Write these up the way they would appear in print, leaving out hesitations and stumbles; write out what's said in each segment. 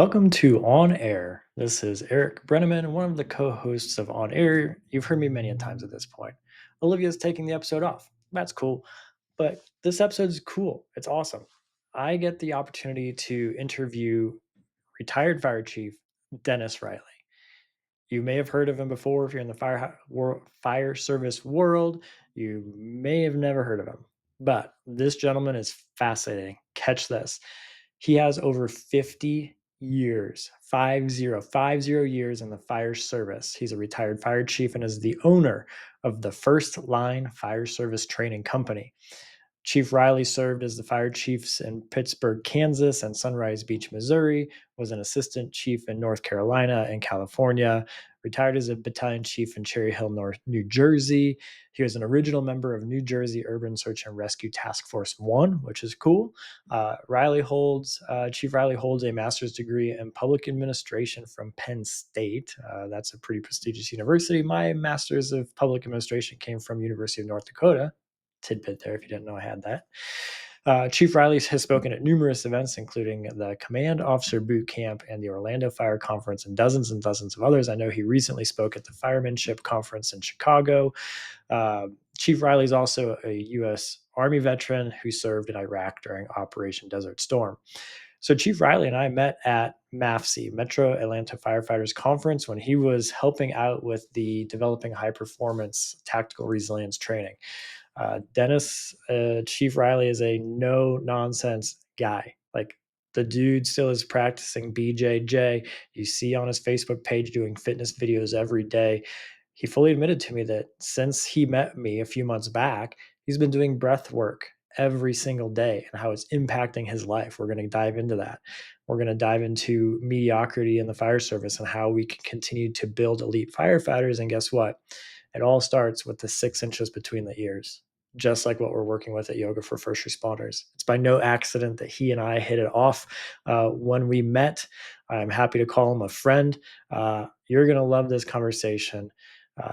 Welcome to On Air. This is Eric Brenneman, one of the co-hosts of On Air. You've heard me many times at this point. Olivia's taking the episode off. That's cool. But this episode is cool. It's awesome. I get the opportunity to interview retired Fire Chief Dennis Reilly. You may have heard of him before if you're in the fire service world. You may have never heard of him. But this gentleman is fascinating. Catch this. He has over 50 years, 50 years in the fire service. He's a retired fire chief and is the owner of the First Line Fire Service Training Company. Chief Reilly served as the fire chiefs in Pittsburgh, Kansas, and Sunrise Beach, Missouri, was an assistant chief in North Carolina and California, retired as a battalion chief in Cherry Hill, New Jersey. He was an original member of New Jersey Urban Search and Rescue Task Force 1, which is cool. Chief Reilly holds a master's degree in public administration from Penn State. That's a pretty prestigious university. My master's of public administration came from University of North Dakota. Tidbit there if you didn't know I had that. Chief Reilly has spoken at numerous events, including the Command Officer Boot Camp and the Orlando Fire Conference and dozens of others. I know he recently spoke at the Firemanship Conference in Chicago. Chief Reilly is also a U.S. Army veteran who served in Iraq during Operation Desert Storm. So Chief Reilly and I met at MAFC, Metro Atlanta Firefighters Conference, when he was helping out with the Developing High Performance Tactical Resilience Training. Chief Reilly is a no-nonsense guy. Like, the dude still is practicing BJJ. You see on his Facebook page doing fitness videos every day. He fully admitted to me that since he met me a few months back, he's been doing breath work every single day and how it's impacting his life. We're going to dive into that. We're going to dive into mediocrity in the fire service and how we can continue to build elite firefighters. And guess what? It all starts with the 6 inches between the ears, just like what we're working with at Yoga for First Responders. It's by no accident that he and I hit it off when we met. I'm happy to call him a friend. You're going to love this conversation.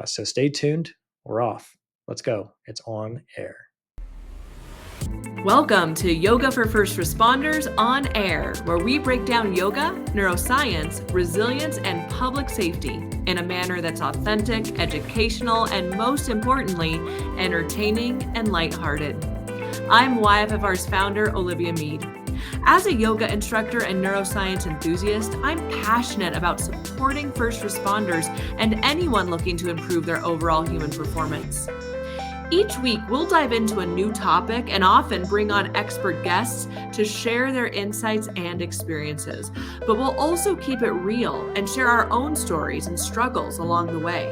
So stay tuned. We're off. Let's go. It's on air. Welcome to Yoga for First Responders On Air, where we break down yoga, neuroscience, resilience, and public safety in a manner that's authentic, educational, and most importantly, entertaining and lighthearted. I'm YFFR's founder, Olivia Mead. As a yoga instructor and neuroscience enthusiast, I'm passionate about supporting first responders and anyone looking to improve their overall human performance. Each week, we'll dive into a new topic and often bring on expert guests to share their insights and experiences. But we'll also keep it real and share our own stories and struggles along the way.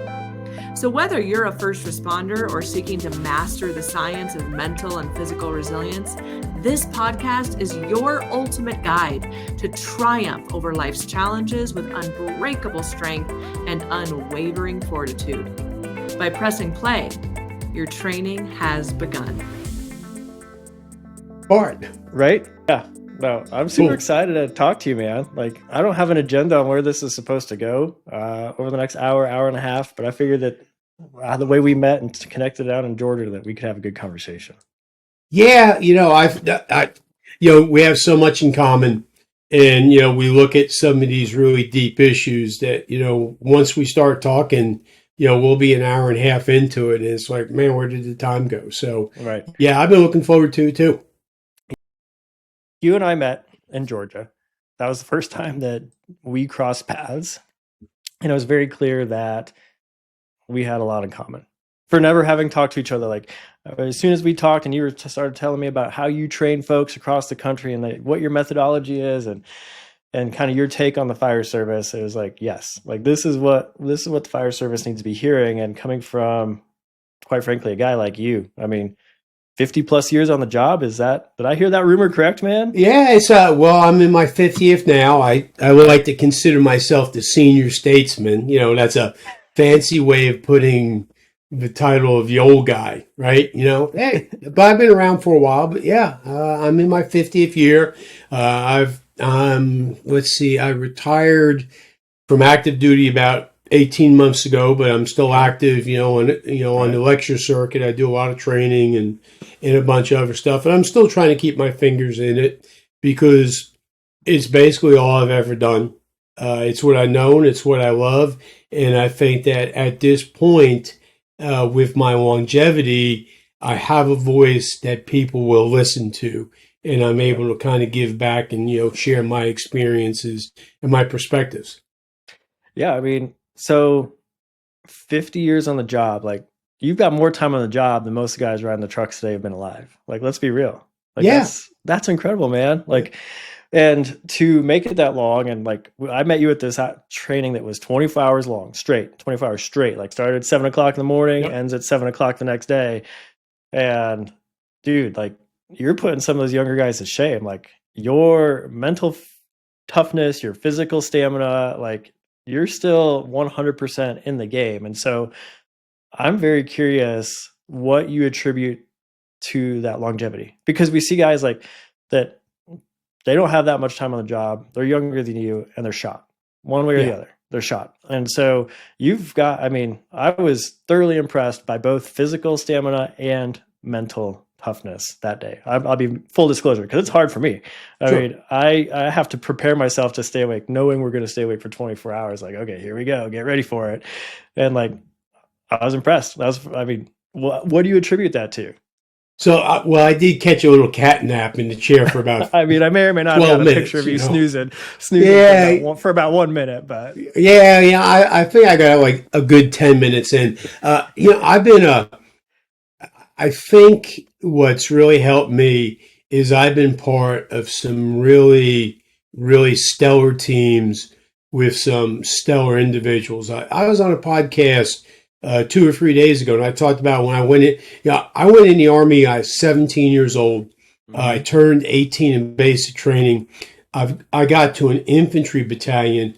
So whether you're a first responder or seeking to master the science of mental and physical resilience, this podcast is your ultimate guide to triumph over life's challenges with unbreakable strength and unwavering fortitude. By pressing play, your training has begun. Part. Right? Yeah. No, I'm super excited to talk to you, man. Like, I don't have an agenda on where this is supposed to go over the next hour and a half, but I figured that the way we met and connected out in Georgia, that we could have a good conversation. Yeah, we have so much in common, and we look at some of these really deep issues that once we start talking, we'll be an hour and a half into it, and it's like, man, where did the time go? So, right. Yeah, I've been looking forward to it too. You and I met in Georgia. That was the first time that we crossed paths, and it was very clear that we had a lot in common. For never having talked to each other, like as soon as we talked, and you started telling me about how you train folks across the country and what your methodology is, and kind of your take on the fire service, it was like, yes, like this is what the fire service needs to be hearing. And coming from, quite frankly, a guy like you, I mean, 50 plus years on the job, did I hear that rumor correct, man? Yeah, it's well, I'm in my 50th now. I would like to consider myself the senior statesman. That's a fancy way of putting the title of the old guy, right? Hey, but I've been around for a while, but yeah, I'm in my 50th year. I retired from active duty about 18 months ago, but I'm still active, on the lecture circuit. I do a lot of training and a bunch of other stuff, and I'm still trying to keep my fingers in it because It's basically all I've ever done. It's what I know and it's what I love. And I think that at this point, with my longevity, I have a voice that people will listen to. And I'm able to kind of give back and, share my experiences and my perspectives. Yeah, I mean, so 50 years on the job, like you've got more time on the job than most guys riding the trucks today have been alive. Like, let's be real. Like Yeah. that's incredible, man. Like, and to make it that long, and like I met you at this training that was 24 hours long, straight, 24 hours straight. Like started at 7 o'clock in the morning, Yep. ends at 7 o'clock the next day. And dude, like you're putting some of those younger guys to shame. Like your mental toughness, your physical stamina, like you're still 100% in the game. And so I'm very curious what you attribute to that longevity, because we see guys like that, they don't have that much time on the job. They're younger than you and they're shot one way or the other. They're shot. And so you've got, I mean, I was thoroughly impressed by both physical stamina and mental toughness that day. I'll be full disclosure because it's hard for me. I mean, I have to prepare myself to stay awake, knowing we're going to stay awake for 24 hours. Like, okay, here we go. Get ready for it. And like, I was impressed. I mean, what do you attribute that to? So, I did catch a little cat nap in the chair for about I mean, I may or may not have a picture of you snoozing for about 1 minute, but I think I got like a good 10 minutes in. I think what's really helped me is I've been part of some really, really stellar teams with some stellar individuals. I was on a podcast 2 or 3 days ago, and I talked about when I went in. I went in the Army. I was 17 years old. I turned 18 in basic training. I got to an infantry battalion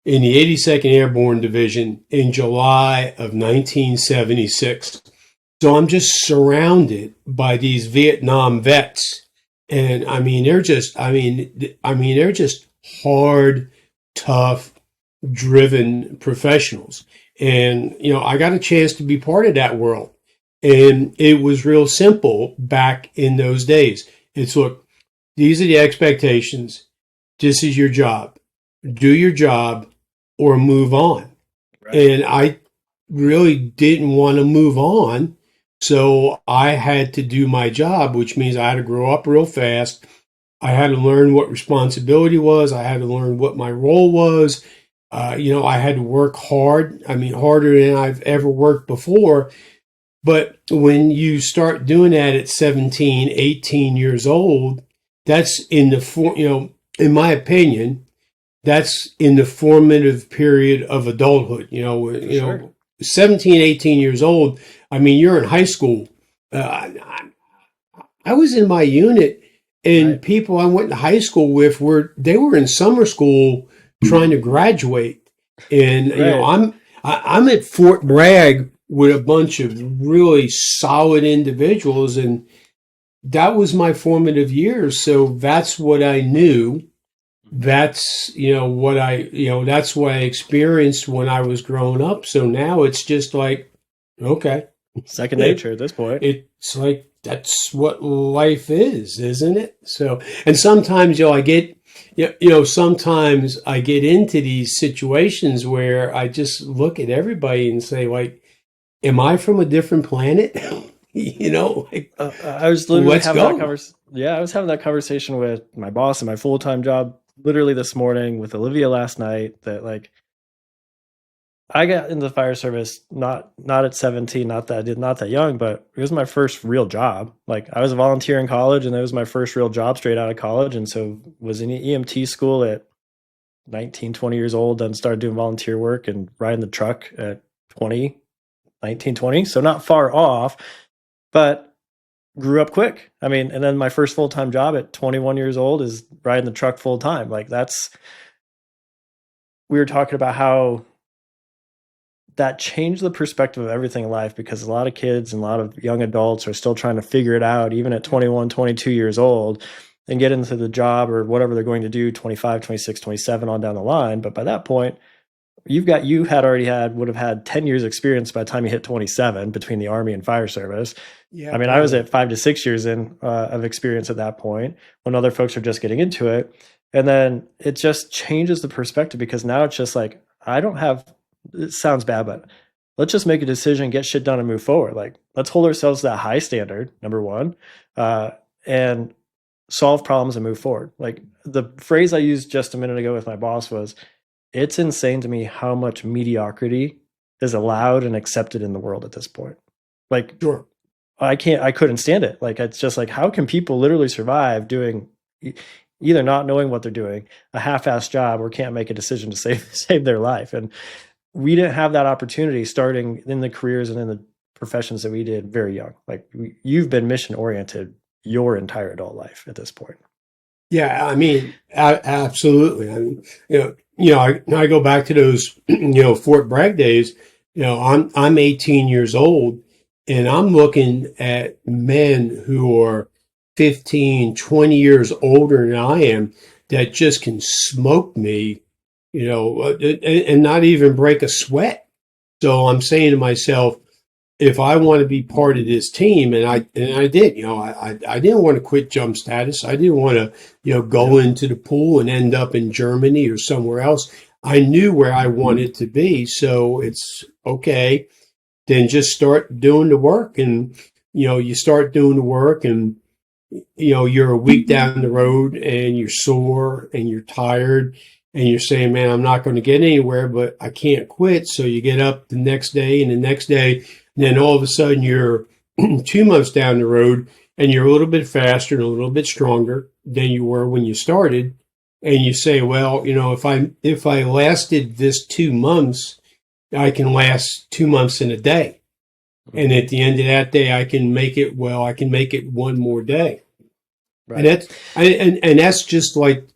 in the 82nd Airborne Division in July of 1976. So I'm just surrounded by these Vietnam vets, and I mean they're just hard, tough, driven professionals. And, I got a chance to be part of that world. And it was real simple back in those days. It's, look, these are the expectations. This is your job. Do your job or move on. Right. And I really didn't want to move on. So I had to do my job, which means I had to grow up real fast. I had to learn what responsibility was. I had to learn what my role was. I had to work hard. I mean, harder than I've ever worked before. But when you start doing that at 17, 18 years old, that's in in my opinion, that's in the formative period of adulthood. 17, 18 years old. I mean, you're in high school. I was in my unit, and right. People I went to high school with were in summer school trying to graduate. And right. I'm at Fort Bragg with a bunch of really solid individuals, and that was my formative years. So that's what I knew. That's that's what I experienced when I was growing up. So now it's just like, okay, second nature at this point. It's like that's what life is, isn't it? So, and sometimes sometimes I get into these situations where I just look at everybody and say, like, am I from a different planet? I was literally having that conversation. Yeah, I was having that conversation with my boss in my full-time job literally this morning, with Olivia last night, that like I got into the fire service not at 17, not that young, but it was my first real job. Like I was a volunteer in college, and it was my first real job straight out of college. And so was in EMT school at 19, 20 years old, then started doing volunteer work and riding the truck at 19, 20. So not far off, but grew up quick. I mean, and then my first full-time job at 21 years old is riding the truck full time. Like we were talking about how that changed the perspective of everything in life, because a lot of kids and a lot of young adults are still trying to figure it out, even at 21, 22 years old, and get into the job or whatever they're going to do, 25, 26, 27 on down the line. But by that point, would have had 10 years experience by the time you hit 27 between the Army and fire service. Yeah, I mean, I was at 5 to 6 years in of experience at that point, when other folks are just getting into it. And then it just changes the perspective, because now it's just like, I don't have, it sounds bad, but let's just make a decision, get shit done, and move forward. Like, let's hold ourselves to that high standard, number one, and solve problems and move forward. Like, the phrase I used just a minute ago with my boss was, it's insane to me how much mediocrity is allowed and accepted in the world at this point. Like, Sure. I couldn't stand it. Like, it's just like, how can people literally survive doing either not knowing what they're doing, a half-assed job, or can't make a decision to save their life? And we didn't have that opportunity starting in the careers and in the professions that we did very young. Like, you've been mission oriented your entire adult life at this point. Yeah, I mean, absolutely. I mean, I go back to those, Fort Bragg days. I'm 18 years old, and I'm looking at men who are 15, 20 years older than I am that just can smoke me, and not even break a sweat. So I'm saying to myself, if I want to be part of this team, and I did, I didn't want to quit jump status. I didn't want to, go into the pool and end up in Germany or somewhere else. I knew where I wanted to be. So it's okay. Then just start doing the work, and, you start doing the work, and, you're a week down the road and you're sore and you're tired and you're saying, man, I'm not going to get anywhere, but I can't quit. So you get up the next day and the next day, and then all of a sudden you're 2 months down the road and you're a little bit faster and a little bit stronger than you were when you started. And you say, well, if I lasted this 2 months, I can last 2 months in a day. And at the end of that day, I can make it one more day. Right. And that's just like,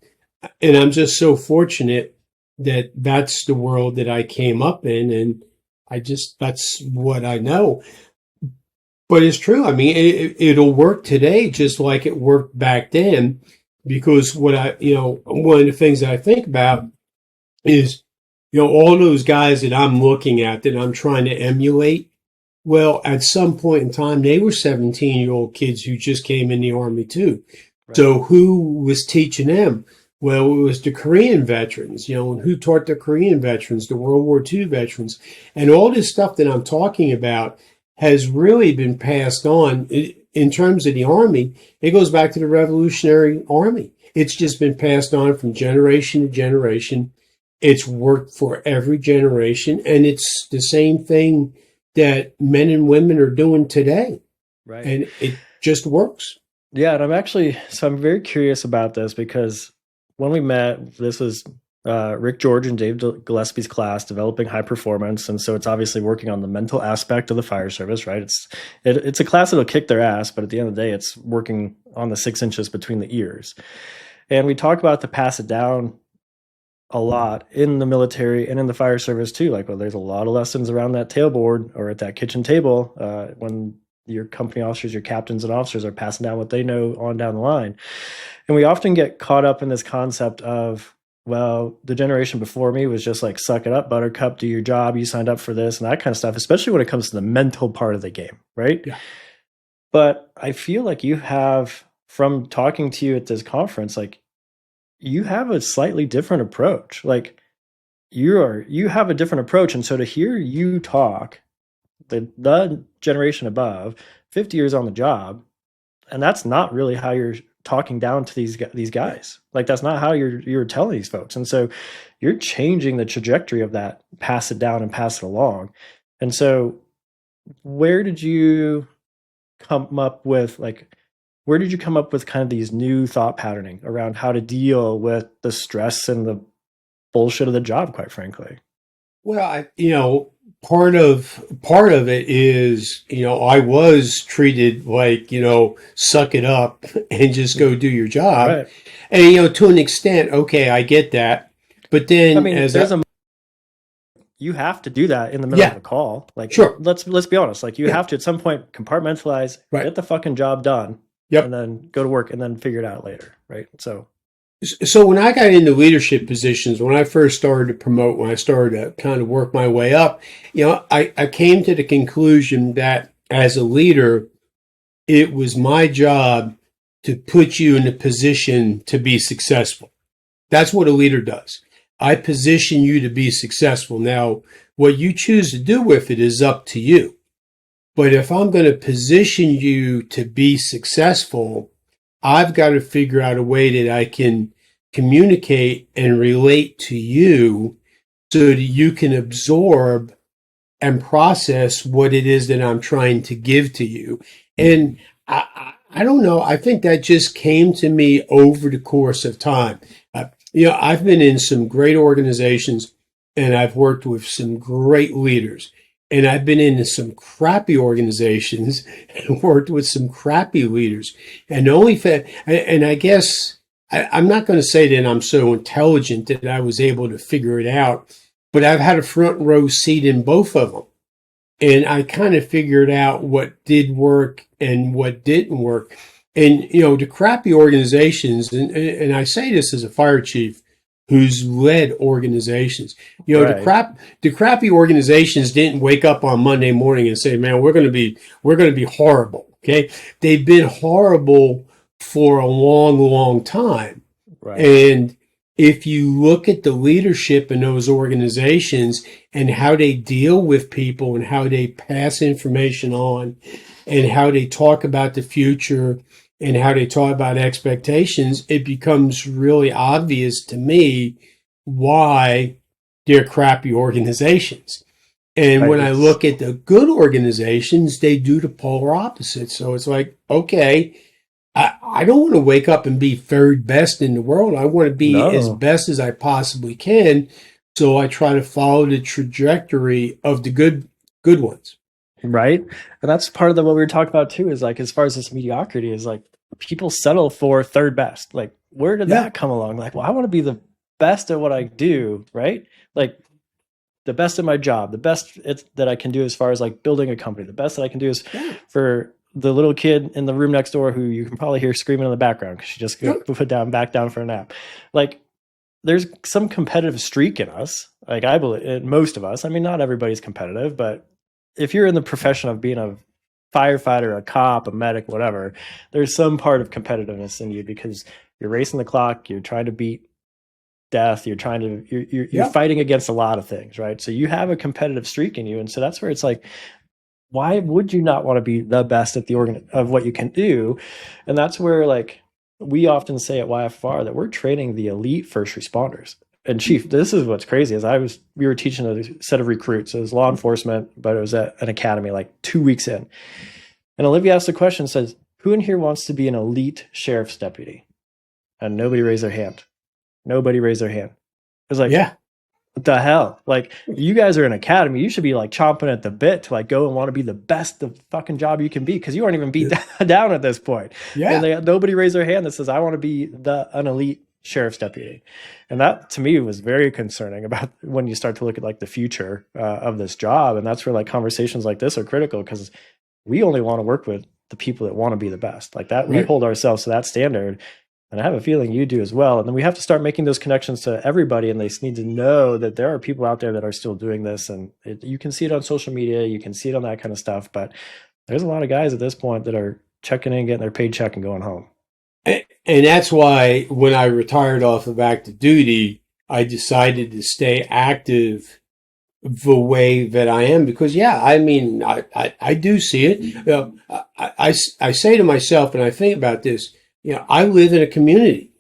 and I'm just so fortunate that that's the world that I came up in. And that's what I know. But it's true. I mean, it'll work today just like it worked back then, because one of the things that I think about is, all those guys that I'm looking at, that I'm trying to emulate. Well, at some point in time, they were 17-year-old kids who just came in the Army too. Right. So who was teaching them? Well, it was the Korean veterans, and who taught the Korean veterans, the World War II veterans. And all this stuff that I'm talking about has really been passed on in terms of the Army. It goes back to the Revolutionary Army. It's just been passed on from generation to generation. It's worked for every generation. And it's the same thing that men and women are doing today. Right. And it just works. Yeah. And I'm very curious about this, because when we met, this was Rick George and Dave Gillespie's class, Developing High Performance. And so it's obviously working on the mental aspect of the fire service, right? It's a class that'll kick their ass, but at the end of the day, it's working on the 6 inches between the ears. And we talk about the pass it down a lot in the military and in the fire service too. Like, well, there's a lot of lessons around that tailboard or at that kitchen table when your company officers, your captains and officers are passing down what they know on down the line. And we often get caught up in this concept of, well, the generation before me was just like, suck it up, buttercup, do your job, you signed up for this and that kind of stuff, especially when it comes to the mental part of the game, right? Yeah. But I feel like you have, from talking to you at this conference, like, you have a slightly different approach. Like, you have a different approach. And so to hear you talk, the generation above, 50 years on the job, and that's not really how you're talking down to these guys. Like, that's not how you're telling these folks. And so you're changing the trajectory of that, pass it down and pass it along. And so where did you come up with kind of these new thought patterning around how to deal with the stress and the bullshit of the job, quite frankly? Well, part of it is, I was treated like, suck it up and just go do your job. Right. And, to an extent, okay, I get that. But then, I mean, you have to do that in the middle of a call. Like, sure. Let's be honest. Like, you have to at some point compartmentalize, get the fucking job done. Yep. And then go to work and then figure it out later. Right. So when I got into leadership positions, when I first started to promote, when I started to kind of work my way up, I came to the conclusion that as a leader, it was my job to put you in a position to be successful. That's what a leader does. I position you to be successful. Now, what you choose to do with it is up to you. But if I'm going to position you to be successful, I've got to figure out a way that I can communicate and relate to you so that you can absorb and process what it is that I'm trying to give to you. And I don't know. I think that just came to me over the course of time. I've been in some great organizations and I've worked with some great leaders. And I've been in some crappy organizations and worked with some crappy leaders. And the only and I guess I'm not going to say that I'm so intelligent that I was able to figure it out, but I've had a front row seat in both of them. And I kind of figured out what did work and what didn't work. And, the crappy organizations, and I say this as a fire chief who's led organizations, Right. the crappy organizations didn't wake up on Monday morning and say, man, we're going to be horrible. Okay. They've been horrible for a long, long time. Right. And if you look at the leadership in those organizations and how they deal with people and how they pass information on and how they talk about the future and how they talk about expectations, it becomes really obvious to me why they're crappy organizations. And Right. when I look at the good organizations, they do the polar opposite. So it's like, okay, I don't want to wake up and be third best in the world. I want to be as No. best as I possibly can. So I try to follow the trajectory of the good ones. Right. And that's part of what we were talking about too, is like, as far as this mediocrity is like, people settle for third best. Like, where did Yeah. that come along? Like, well, I want to be the best at what I do, right? Like, the best at my job, the best that I can do as far as like building a company, the best that I can do is Yeah. for the little kid in the room next door who you can probably hear screaming in the background because she just got put down, back down for a nap. Like, there's some competitive streak in us. Like, I believe most of us, I mean, not everybody's competitive, but if you're in the profession of being a firefighter, a cop, a medic, whatever, there's some part of competitiveness in you because you're racing the clock, you're trying to beat death, you're fighting against a lot of things, right? So you have a competitive streak in you, and so that's where it's like, why would you not want to be the best at the of what you can do? And that's where, like, we often say at YFR that we're training the elite first responders. And Chief, this is what's crazy is we were teaching a set of recruits. It was law enforcement, but it was at an academy like 2 weeks in. And Olivia asked the question, says, who in here wants to be an elite sheriff's deputy? And nobody raised their hand. Nobody raised their hand. It was like, Yeah. what the hell? Like, you guys are an academy. You should be like chomping at the bit to like go and want to be the best the fucking job you can be, because you aren't even beat down at this point. Yeah. And nobody raised their hand that says, I want to be an elite sheriff's deputy. And that to me was very concerning about when you start to look at like the future of this job. And that's where like conversations like this are critical, because we only want to work with the people that want to be the best. Like that, we Right. hold ourselves to that standard. And I have a feeling you do as well. And then we have to start making those connections to everybody. And they need to know that there are people out there that are still doing this. And you can see it on social media. You can see it on that kind of stuff. But there's a lot of guys at this point that are checking in, getting their paycheck and going home. And that's why when I retired off of active duty, I decided to stay active the way that I am, because I mean, I do see it. I say to myself, and I think about this, I live in a community,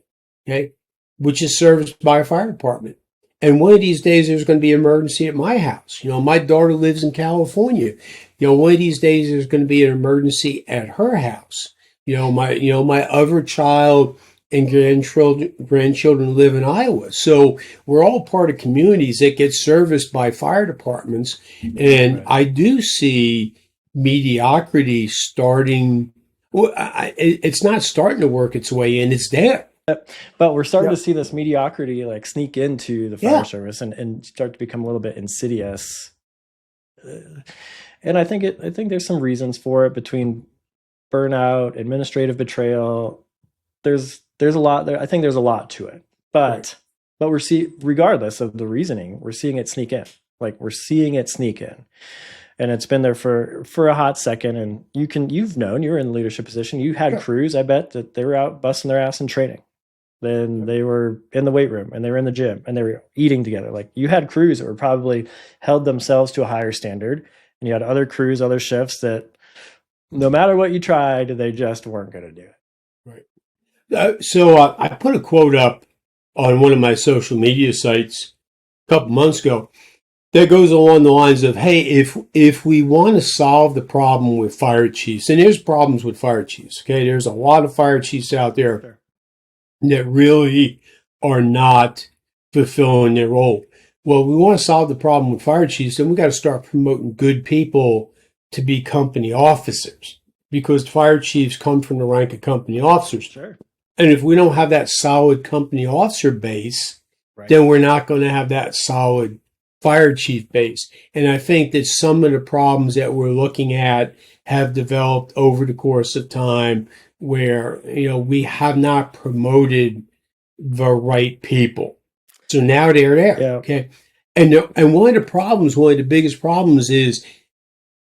okay, which is serviced by a fire department. And one of these days there's going to be an emergency at my house. My daughter lives in California. One of these days there's going to be an emergency at her house. My other child and grandchildren live in Iowa. So we're all part of communities that get serviced by fire departments. And Right. I do see mediocrity starting. Well, it's not starting to work its way in. It's there. But we're starting Yeah. to see this mediocrity like sneak into the fire Yeah. service and start to become a little bit insidious. And I think there's some reasons for it, between burnout, administrative betrayal. There's a lot there. I think there's a lot to it. But regardless of the reasoning, we're seeing it sneak in. Like, we're seeing it sneak in. And it's been there for a hot second. And you've known, you're in a leadership position. You had crews, I bet, that they were out busting their ass in training. then they were in the weight room and they were in the gym and they were eating together. Like you had crews that were probably held themselves to a higher standard, and you had other crews, other shifts that no matter what you tried, they just weren't going to do it. Right. So I put a quote up on one of my social media sites a couple months ago that goes along the lines of, hey, if we want to solve the problem with fire chiefs, and there's problems with fire chiefs, okay? There's a lot of fire chiefs out there Sure. that really are not fulfilling their role. Well, we want to solve the problem with fire chiefs, then we got to start promoting good people to be company officers, because fire chiefs come from the rank of company officers. Sure. And if we don't have that solid company officer base, Right. then we're not going to have that solid fire chief base. And I think that some of the problems that we're looking at have developed over the course of time where, we have not promoted the right people. So now they're there. Yeah. Okay. And one of the biggest problems is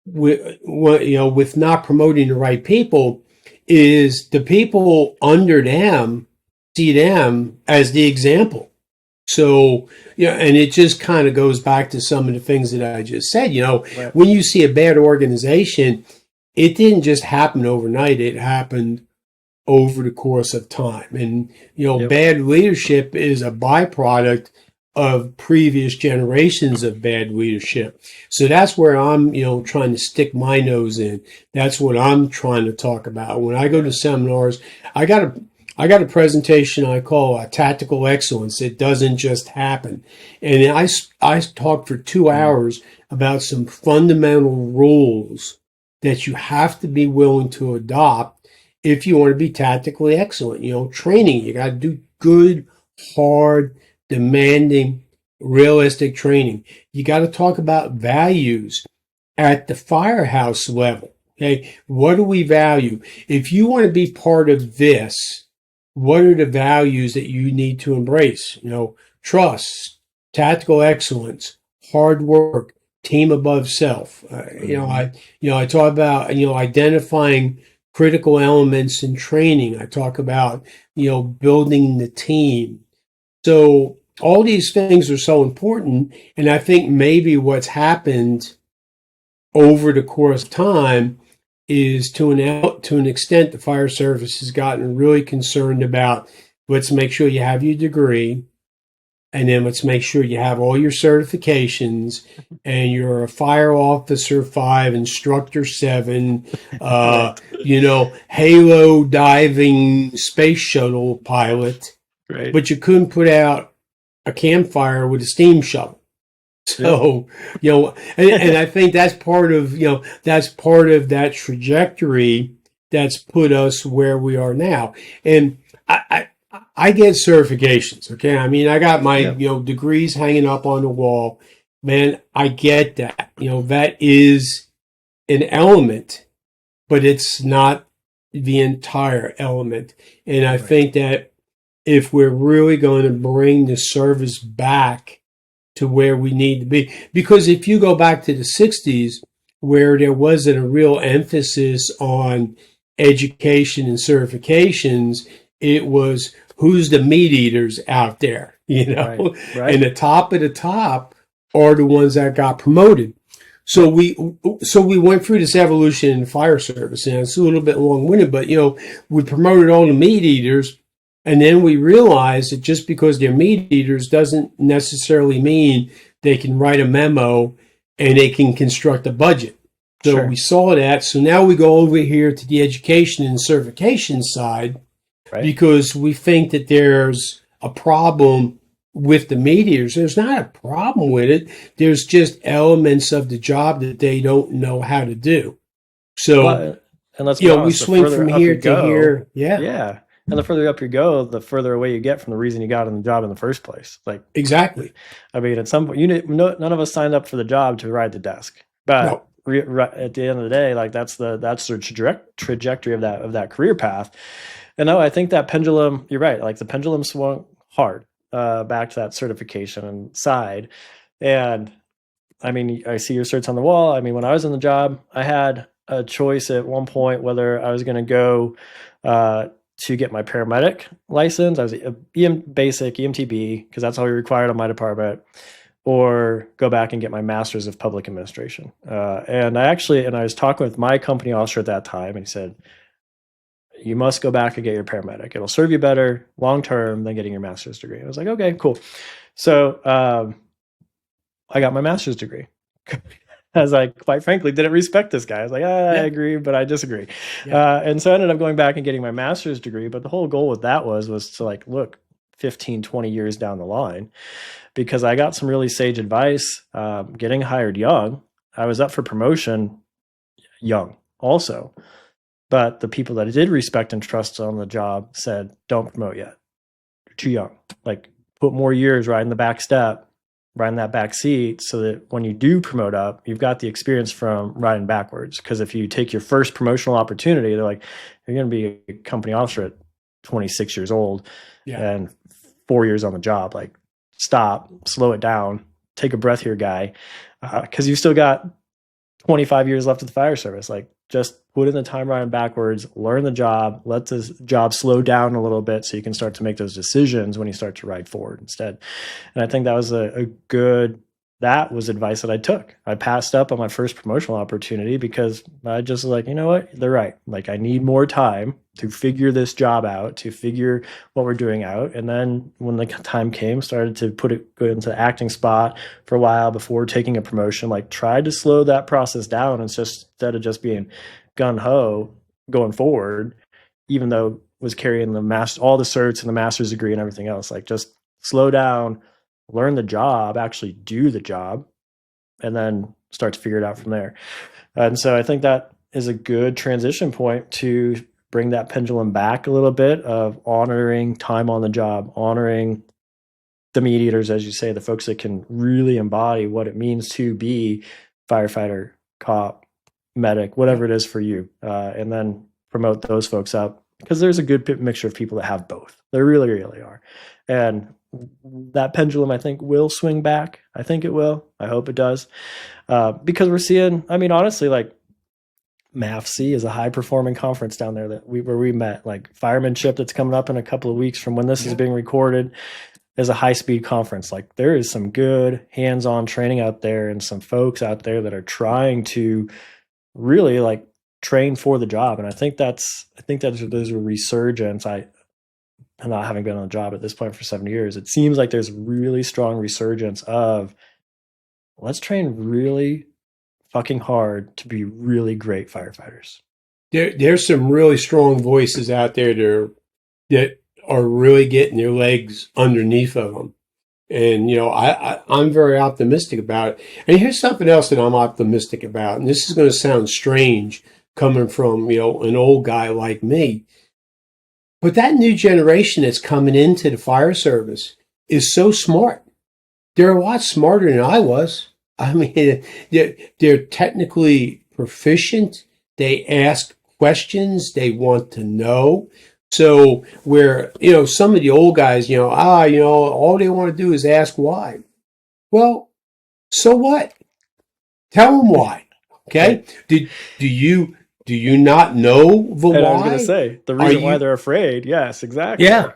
with not promoting the right people is the people under them see them as the example. So, and it just kind of goes back to some of the things that I just said. Right. When you see a bad organization, it didn't just happen overnight. It happened over the course of time. And, Yep. bad leadership is a byproduct of previous generations of bad leadership. So that's where I'm, trying to stick my nose in. That's what I'm trying to talk about. When I go to seminars, I got a presentation I call Tactical Excellence. It doesn't just happen. And I talked for 2 hours about some fundamental rules that you have to be willing to adopt if you want to be tactically excellent. Training, you got to do good, hard, demanding, realistic training. You got to talk about values at the firehouse level. Okay, what do we value? If you want to be part of this, what are the values that you need to embrace? Trust, tactical excellence, hard work, team above self. I talk about identifying critical elements in training. I talk about building the team. So all these things are so important, and I think maybe what's happened over the course of time is to an extent the fire service has gotten really concerned about, let's make sure you have your degree, and then let's make sure you have all your certifications, and you're a fire officer 5, instructor 7, Halo diving space shuttle pilot, Right. but you couldn't put out a campfire with a steam shuttle. So, and I think that's part of that trajectory that's put us where we are now. And I get certifications. Okay. I mean, I got my, degrees hanging up on the wall, man. I get that, that is an element, but it's not the entire element. And I think that if we're really going to bring the service back to where we need to be, because if you go back to the 60s where there wasn't a real emphasis on education and certifications, it was who's the meat eaters out there, Right. And the top of the top are the ones that got promoted. So we went through this evolution in the fire service, and it's a little bit long-winded, but we promoted all the meat eaters. And then we realized that just because they're meat eaters doesn't necessarily mean they can write a memo and they can construct a budget. So Sure. we saw that. So now we go over here to the education and certification side, Right. because we think that there's a problem with the meat eaters. There's not a problem with it. There's just elements of the job that they don't know how to do. So, Well, and let's be honest, we the swing further from up here you to go- here. Yeah, Yeah. And the further up you go, the further away you get from the reason you got in the job in the first place. Like, exactly. I mean, at some point, none of us signed up for the job to ride the desk, but No. at the end of the day, like that's the trajectory of that career path. And no, I think that pendulum. You're right. Like the pendulum swung hard back to that certification side. And I mean, I see your certs on the wall. I mean, when I was in the job, I had a choice at one point whether I was going to go to get my paramedic license. I was basic EMTB because that's all we required on my department, or go back and get my master's of public administration. And I was talking with my company officer at that time, and he said, you must go back and get your paramedic. It'll serve you better long-term than getting your master's degree. I was like, okay, cool. So I got my master's degree. As I quite frankly didn't respect this guy. I was like, I agree, but I disagree. Yeah. And so I ended up going back and getting my master's degree. But the whole goal with that was to like, look, 15, 20 years down the line, because I got some really sage advice getting hired young. I was up for promotion young also. But the people that I did respect and trust on the job said, don't promote yet. You're too young. Like, put more years riding the back step, riding that back seat, so that when you do promote up, you've got the experience from riding backwards. Because if you take your first promotional opportunity, they're like, you're going to be a company officer at 26 years old and 4 years on the job. Like, stop, slow it down, take a breath here, guy. Because you've still got 25 years left of the fire service. Like, just put in the time riding backwards, learn the job, let the job slow down a little bit so you can start to make those decisions when you start to ride forward instead. And I think that was that was advice that I took. I passed up on my first promotional opportunity because I just was like, you know what, they're right. Like, I need more time to figure this job out, to figure what we're doing out. And then when the time came, started to go into the acting spot for a while before taking a promotion, like tried to slow that process down. And just instead of just being gun ho going forward, even though it was carrying all the certs and the master's degree and everything else, like just slow down, learn the job, actually do the job, and then start to figure it out from there. And so I think that is a good transition point to bring that pendulum back a little bit of honoring time on the job, honoring the mediators, as you say, the folks that can really embody what it means to be firefighter, cop, medic, whatever it is for you, and then promote those folks up, because there's a good mixture of people that have both. There really, really are. And that pendulum, I think, will swing back. I think it will. I hope it does. Because we're seeing, I mean, honestly, like MAFC is a high performing conference down there where we met. Like firemanship that's coming up in a couple of weeks from when this is being recorded is a high speed conference. Like, there is some good hands-on training out there and some folks out there that are trying to really like train for the job. And I think there's a resurgence. And not having been on the job at this point for 7 years, it seems like there's really strong resurgence of, let's train really fucking hard to be really great firefighters. There's some really strong voices out there that are really getting their legs underneath of them. And, you know, I'm very optimistic about it. And here's something else that I'm optimistic about. And this is going to sound strange coming from, you know, an old guy like me. But that new generation that's coming into the fire service is so smart. They're a lot smarter than I was. I mean, they're technically proficient. They ask questions. They want to know. So where, you know, some of the old guys, all they want to do is ask why. Well, so what? Tell them why. Okay. Do you not know the why? I was going to say, the reason why they're afraid. Yes, exactly. Yeah.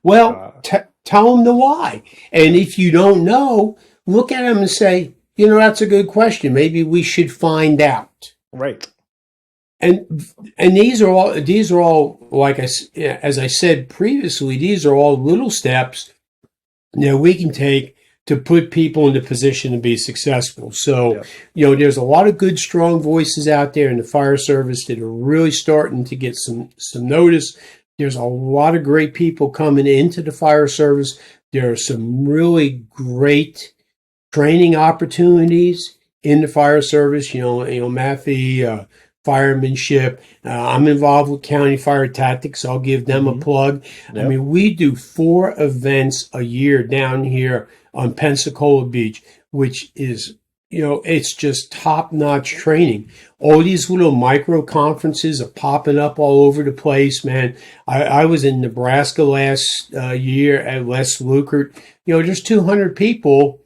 Well, tell them the why. And if you don't know, look at them and say, you know, that's a good question. Maybe we should find out. Right. And these are all like as I said previously, these are all little steps that we can take to put people in the position to be successful. So, you know, there's a lot of good, strong voices out there in the fire service that are really starting to get some notice. There's a lot of great people coming into the fire service. There are some really great training opportunities in the fire service. You know, MAFI, firemanship. I'm involved with County Fire Tactics. I'll give them a plug. Yep. I mean, we do 4 events a year down here on Pensacola Beach, which is, you know, it's just top-notch training. All these little micro conferences are popping up all over the place, man. I was in Nebraska last year at Les Lukert. You know, there's 200 people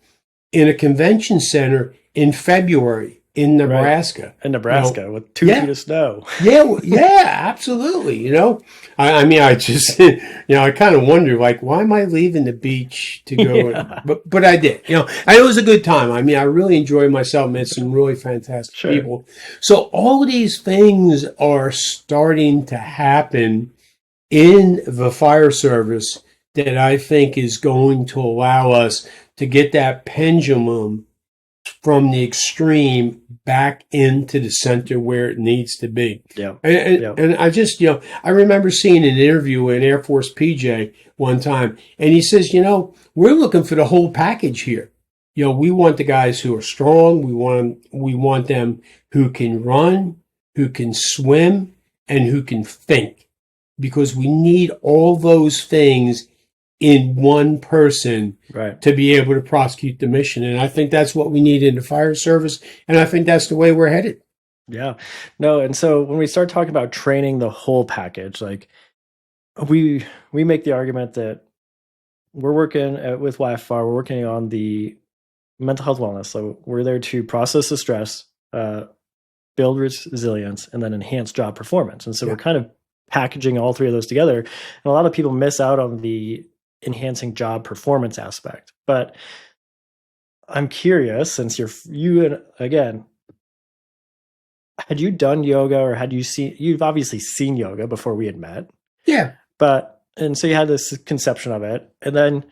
in a convention center in February. in Right. Nebraska. In You Nebraska know, with 2 feet yeah, of snow. yeah, absolutely. You know, I mean, I just, you know, I kind of wonder, like, why am I leaving the beach to go? Yeah, But I did. You know, and it was a good time. I mean, I really enjoyed myself. Met some really fantastic sure. people. So all of these things are starting to happen in the fire service that I think is going to allow us to get that pendulum from the extreme back into the center where it needs to be. Yeah. And, Yeah. and I just, you know, I remember seeing an interview with an Air Force PJ one time, and he says, you know, we're looking for the whole package here. You know, we want the guys who are strong. We want them who can run, who can swim, and who can think, because we need all those things in one person Right. to be able to prosecute the mission. And I think that's what we need in the fire service. And I think that's the way we're headed. Yeah. No, and so when we start talking about training the whole package, like we make the argument that we're working with YFR, we're working on the mental health wellness. So we're there to process the stress, build resilience, and then enhance job performance. And so Yeah. we're kind of packaging all three of those together. And a lot of people miss out on the enhancing job performance aspect. But I'm curious, since you and again, had you done yoga, or you've obviously seen yoga before we had met, Yeah. and so you had this conception of it. And then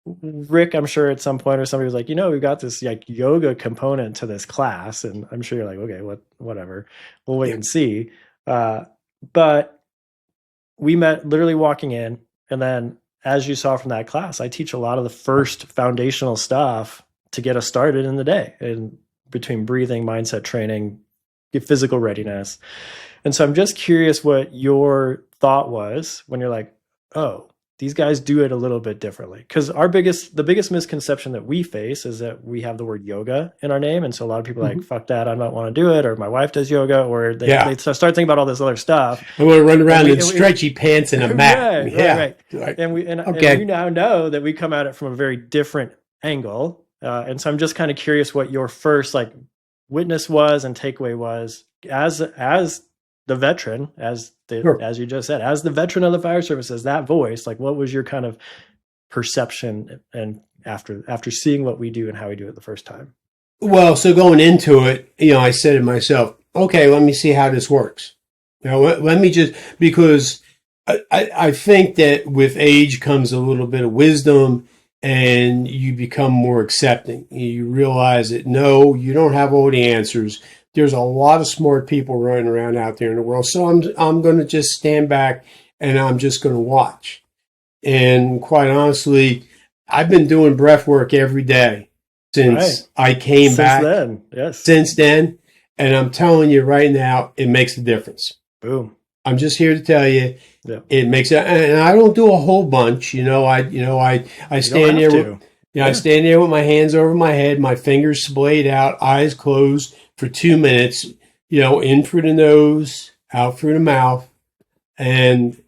Rick, I'm sure at some point, or somebody was like, we've got this like yoga component to this class. And I'm sure you're like, okay, whatever, we'll wait Yeah. and see. But we met literally walking in. And then as you saw from that class, I teach a lot of the first foundational stuff to get us started in the day, and between breathing, mindset training, physical readiness. And so I'm just curious what your thought was when you're like, oh, these guys do it a little bit differently. Because the biggest misconception that we face is that we have the word yoga in our name. And so a lot of people are like, fuck that, I don't want to do it, or my wife does yoga, or they start thinking about all this other stuff. I want to run around in stretchy pants and a mat. Right. And we now know that we come at it from a very different angle. And so I'm just kind of curious what your first like witness was and takeaway was as the veteran, as you just said, as the veteran of the fire service, as that voice. Like, what was your kind of perception and after seeing what we do and how we do it the first time? Well, so going into it, I said to myself, okay, let me see how this works. Let me just, because I think that with age comes a little bit of wisdom, and you become more accepting. You realize that, no, you don't have all the answers. There's a lot of smart people running around out there in the world. So I'm going to just stand back and I'm just going to watch. And quite honestly, I've been doing breath work every day since I came back. Since then. And I'm telling you right now, it makes a difference. Boom. I'm just here to tell you, it makes it, and I don't do a whole bunch. I stand there. I stand there with my hands over my head, my fingers splayed out, eyes closed for 2 minutes. In through the nose, out through the mouth, and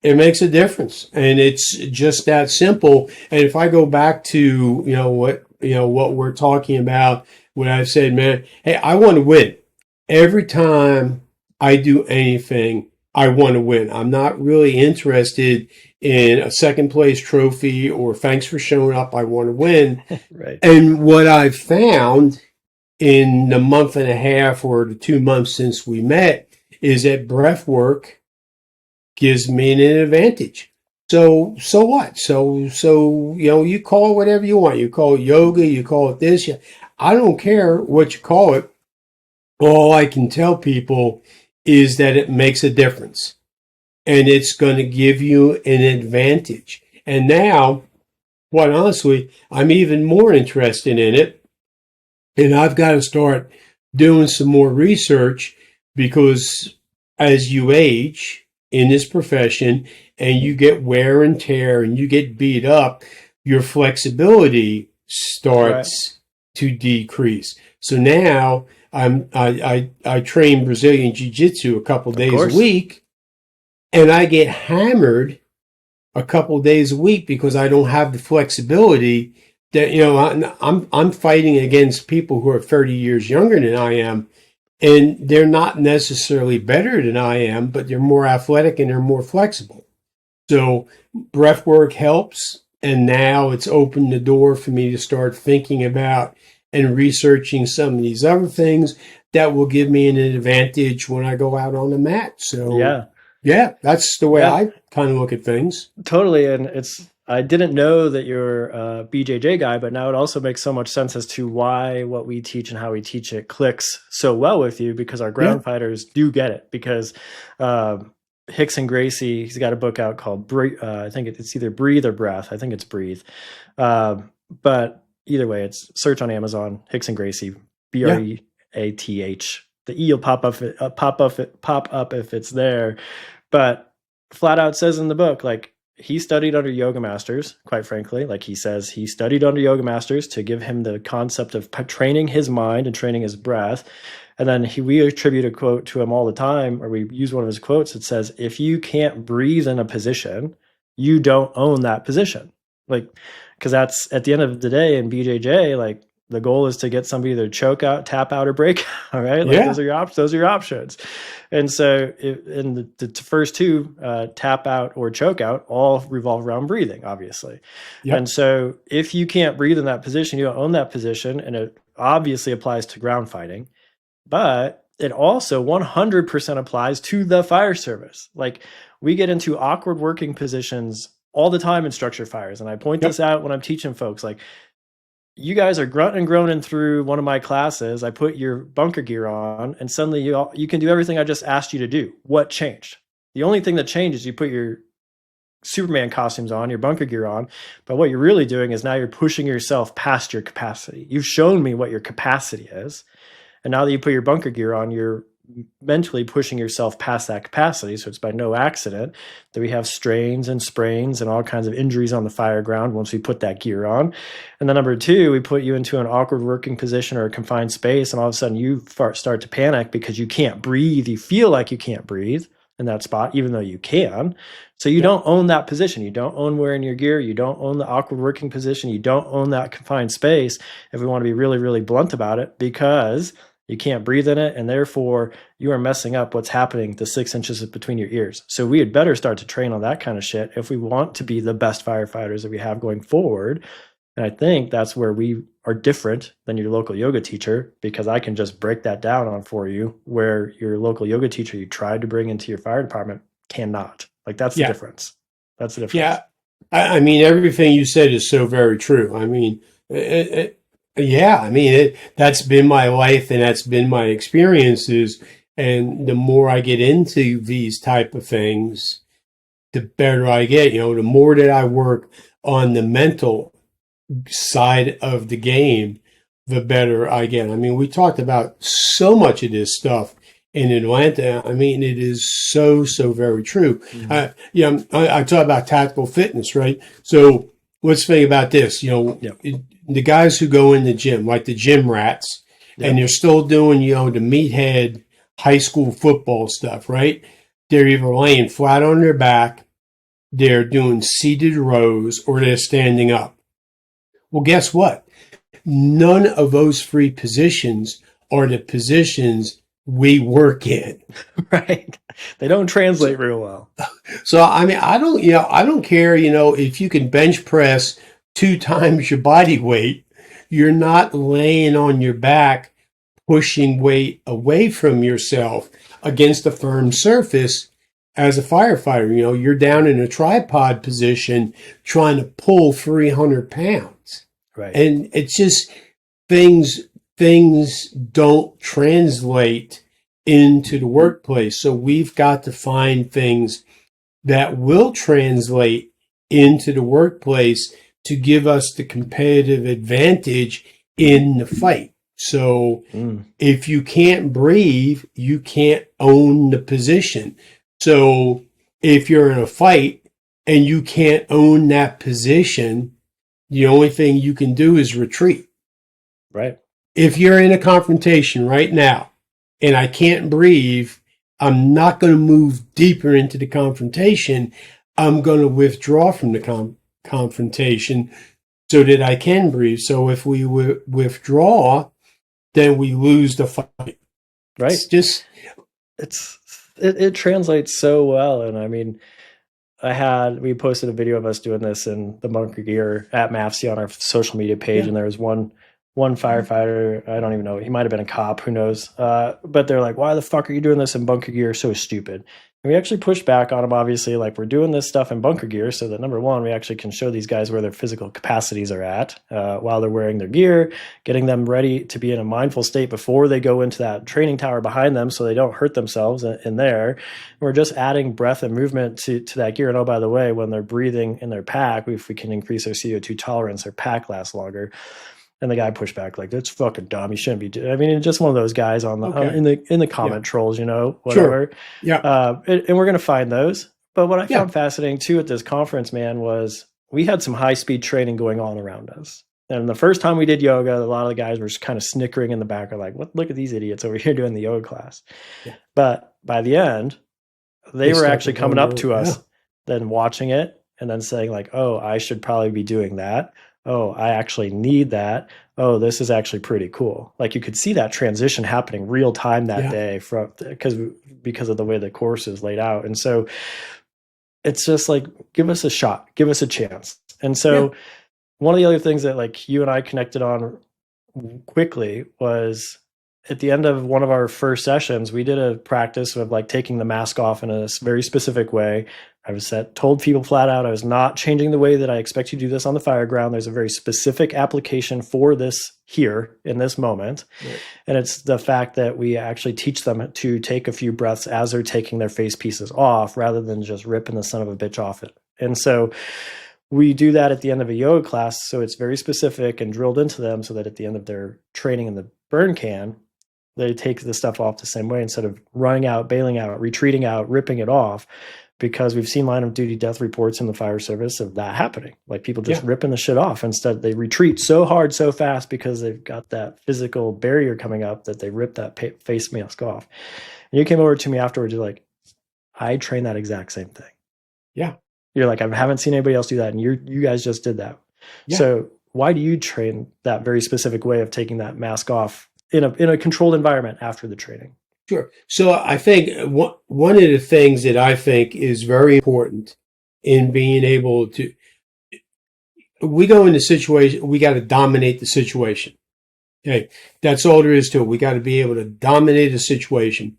it makes a difference. And it's just that simple. And if I go back to what we're talking about, what I've said, man, hey, I want to win every time I do anything. I want to win. I'm not really interested in a second place trophy or thanks for showing up. I want to win. Right. And what I've found in the month and a half or the 2 months since we met is that breath work gives me an advantage. So what? So you call it whatever you want. You call it yoga, you call it this. I don't care what you call it. All I can tell people is that it makes a difference, and it's going to give you an advantage. And now, quite honestly, I'm even more interested in it, and I've got to start doing some more research, because as you age in this profession and you get wear and tear and you get beat up, your flexibility starts to decrease. So now I train Brazilian Jiu-Jitsu a couple days a week, and I get hammered a couple days a week because I don't have the flexibility that, I'm fighting against people who are 30 years younger than I am, and they're not necessarily better than I am, but they're more athletic and they're more flexible. So breath work helps. And now it's opened the door for me to start thinking about and researching some of these other things that will give me an advantage when I go out on the mat. So yeah, that's the way I kind of look at things. Totally. And I didn't know that you're a BJJ guy, but now it also makes so much sense as to why what we teach and how we teach it clicks so well with you, because our ground fighters do get it. Because Hicks and Gracie, he's got a book out called I think it's either Breathe or Breath. I think it's Breathe. But either way, it's search on Amazon, Hicks and Gracie, BREATH. The E will pop up if it's there. But flat out says in the book, like, he studied under yoga masters, quite frankly. Like, he says he studied under yoga masters to give him the concept of training his mind and training his breath. And then we attribute a quote to him all the time, or we use one of his quotes. It says, if you can't breathe in a position, you don't own that position. Like, because that's at the end of the day in BJJ, like, the goal is to get somebody to choke out, tap out, or break out, right? Like, those are your options. And so in the first two, tap out or choke out, all revolve around breathing, obviously. And so if you can't breathe in that position, you don't own that position. And it obviously applies to ground fighting, but it also 100% applies to the fire service. Like, we get into awkward working positions all the time in structure fires. And I point this out when I'm teaching folks, like, you guys are grunting and groaning through one of my classes. I put your bunker gear on, and suddenly you can do everything I just asked you to do. What changed? The only thing that changed is you put your Superman costumes on, your bunker gear on. But what you're really doing is now you're pushing yourself past your capacity. You've shown me what your capacity is. And now that you put your bunker gear on, you're mentally pushing yourself past that capacity. So it's by no accident that we have strains and sprains and all kinds of injuries on the fire ground once we put that gear on. And then number two, we put you into an awkward working position or a confined space, and all of a sudden you start to panic because you can't breathe. You feel like you can't breathe in that spot, even though you can. So you don't own that position. You don't own wearing your gear. You don't own the awkward working position. You don't own that confined space, if we want to be really, really blunt about it, because you can't breathe in it, and therefore you are messing up what's happening the 6 inches between your ears. So we had better start to train on that kind of shit if we want to be the best firefighters that we have going forward. And I think that's where we are different than your local yoga teacher, because I can just break that down on for you, where your local yoga teacher you tried to bring into your fire department cannot. Like, that's the difference. That's the difference. Yeah. I mean, everything you said is so very true. I mean, that's been my life and that's been my experiences. And the more I get into these type of things, the better I get. The more that I work on the mental side of the game, the better I get. I mean, we talked about so much of this stuff in Atlanta. I mean, it is so very true. Mm-hmm. I talk about tactical fitness, right? So let's think about this. The guys who go in the gym, like the gym rats, and they're still doing, the meathead high school football stuff, right? They're either laying flat on their back, they're doing seated rows, or they're standing up. Well, guess what? None of those three positions are the positions we work in. Right. They don't translate real well. So, I mean, I don't care, if you can bench press 2 times your body weight, you're not laying on your back, pushing weight away from yourself against a firm surface as a firefighter. You're down in a tripod position trying to pull 300 pounds. Right. And it's just things don't translate into the workplace. So we've got to find things that will translate into the workplace to give us the competitive advantage in the fight. So if you can't breathe, you can't own the position. So if you're in a fight and you can't own that position, the only thing you can do is retreat. Right. If you're in a confrontation right now and I can't breathe, I'm not going to move deeper into the confrontation. I'm going to withdraw from the confrontation so that I can breathe. So if we withdraw, then we lose the fight. Right. It's just, it translates so well. And I mean, we posted a video of us doing this in the bunker gear at MAFC on our social media page. Yeah. And there was one firefighter, I don't even know, he might have been a cop, who knows. But they're like, why the fuck are you doing this in bunker gear? So stupid. And we actually pushed back on them, obviously, like, we're doing this stuff in bunker gear so that, number one, we actually can show these guys where their physical capacities are at while they're wearing their gear, getting them ready to be in a mindful state before they go into that training tower behind them so they don't hurt themselves in there. And we're just adding breath and movement to that gear. And oh, by the way, when they're breathing in their pack, if we can increase their CO2 tolerance, their pack lasts longer. And the guy pushed back like, that's fucking dumb. You shouldn't be doing. I mean, just one of those guys on the in the comment trolls, whatever. Sure. Yeah. And we're gonna find those. But what I found fascinating too at this conference, man, was we had some high speed training going on around us. And the first time we did yoga, a lot of the guys were just kind of snickering in the back, like, "What? Look at these idiots over here doing the yoga class." Yeah. But by the end, they were actually coming up to us, then watching it, and then saying like, "Oh, I should probably be doing that. Oh, I actually need that. Oh, this is actually pretty cool." Like, you could see that transition happening real time that day because of the way the course is laid out. And so it's just like, give us a shot, give us a chance. And so one of the other things that like you and I connected on quickly was at the end of one of our first sessions, we did a practice of like taking the mask off in a very specific way. I told people flat out, I was not changing the way that I expect you to do this on the fire ground. There's a very specific application for this here in this moment. Right. And it's the fact that we actually teach them to take a few breaths as they're taking their face pieces off rather than just ripping the son of a bitch off it. And so we do that at the end of a yoga class. So it's very specific and drilled into them so that at the end of their training in the burn can, they take the stuff off the same way instead of running out, bailing out, retreating out, ripping it off. Because we've seen line of duty death reports in the fire service of that happening. Like people just ripping the shit off. Instead, they retreat so hard, so fast because they've got that physical barrier coming up that they rip that face mask off. And you came over to me afterwards, you're like, I trained that exact same thing. Yeah. You're like, I haven't seen anybody else do that. And you guys just did that. Yeah. So why do you train that very specific way of taking that mask off in a controlled environment after the training? Sure. So I think one of the things that I think is very important in being able to, we go into situation, we got to dominate the situation. Okay. That's all there is to it. We got to be able to dominate a situation.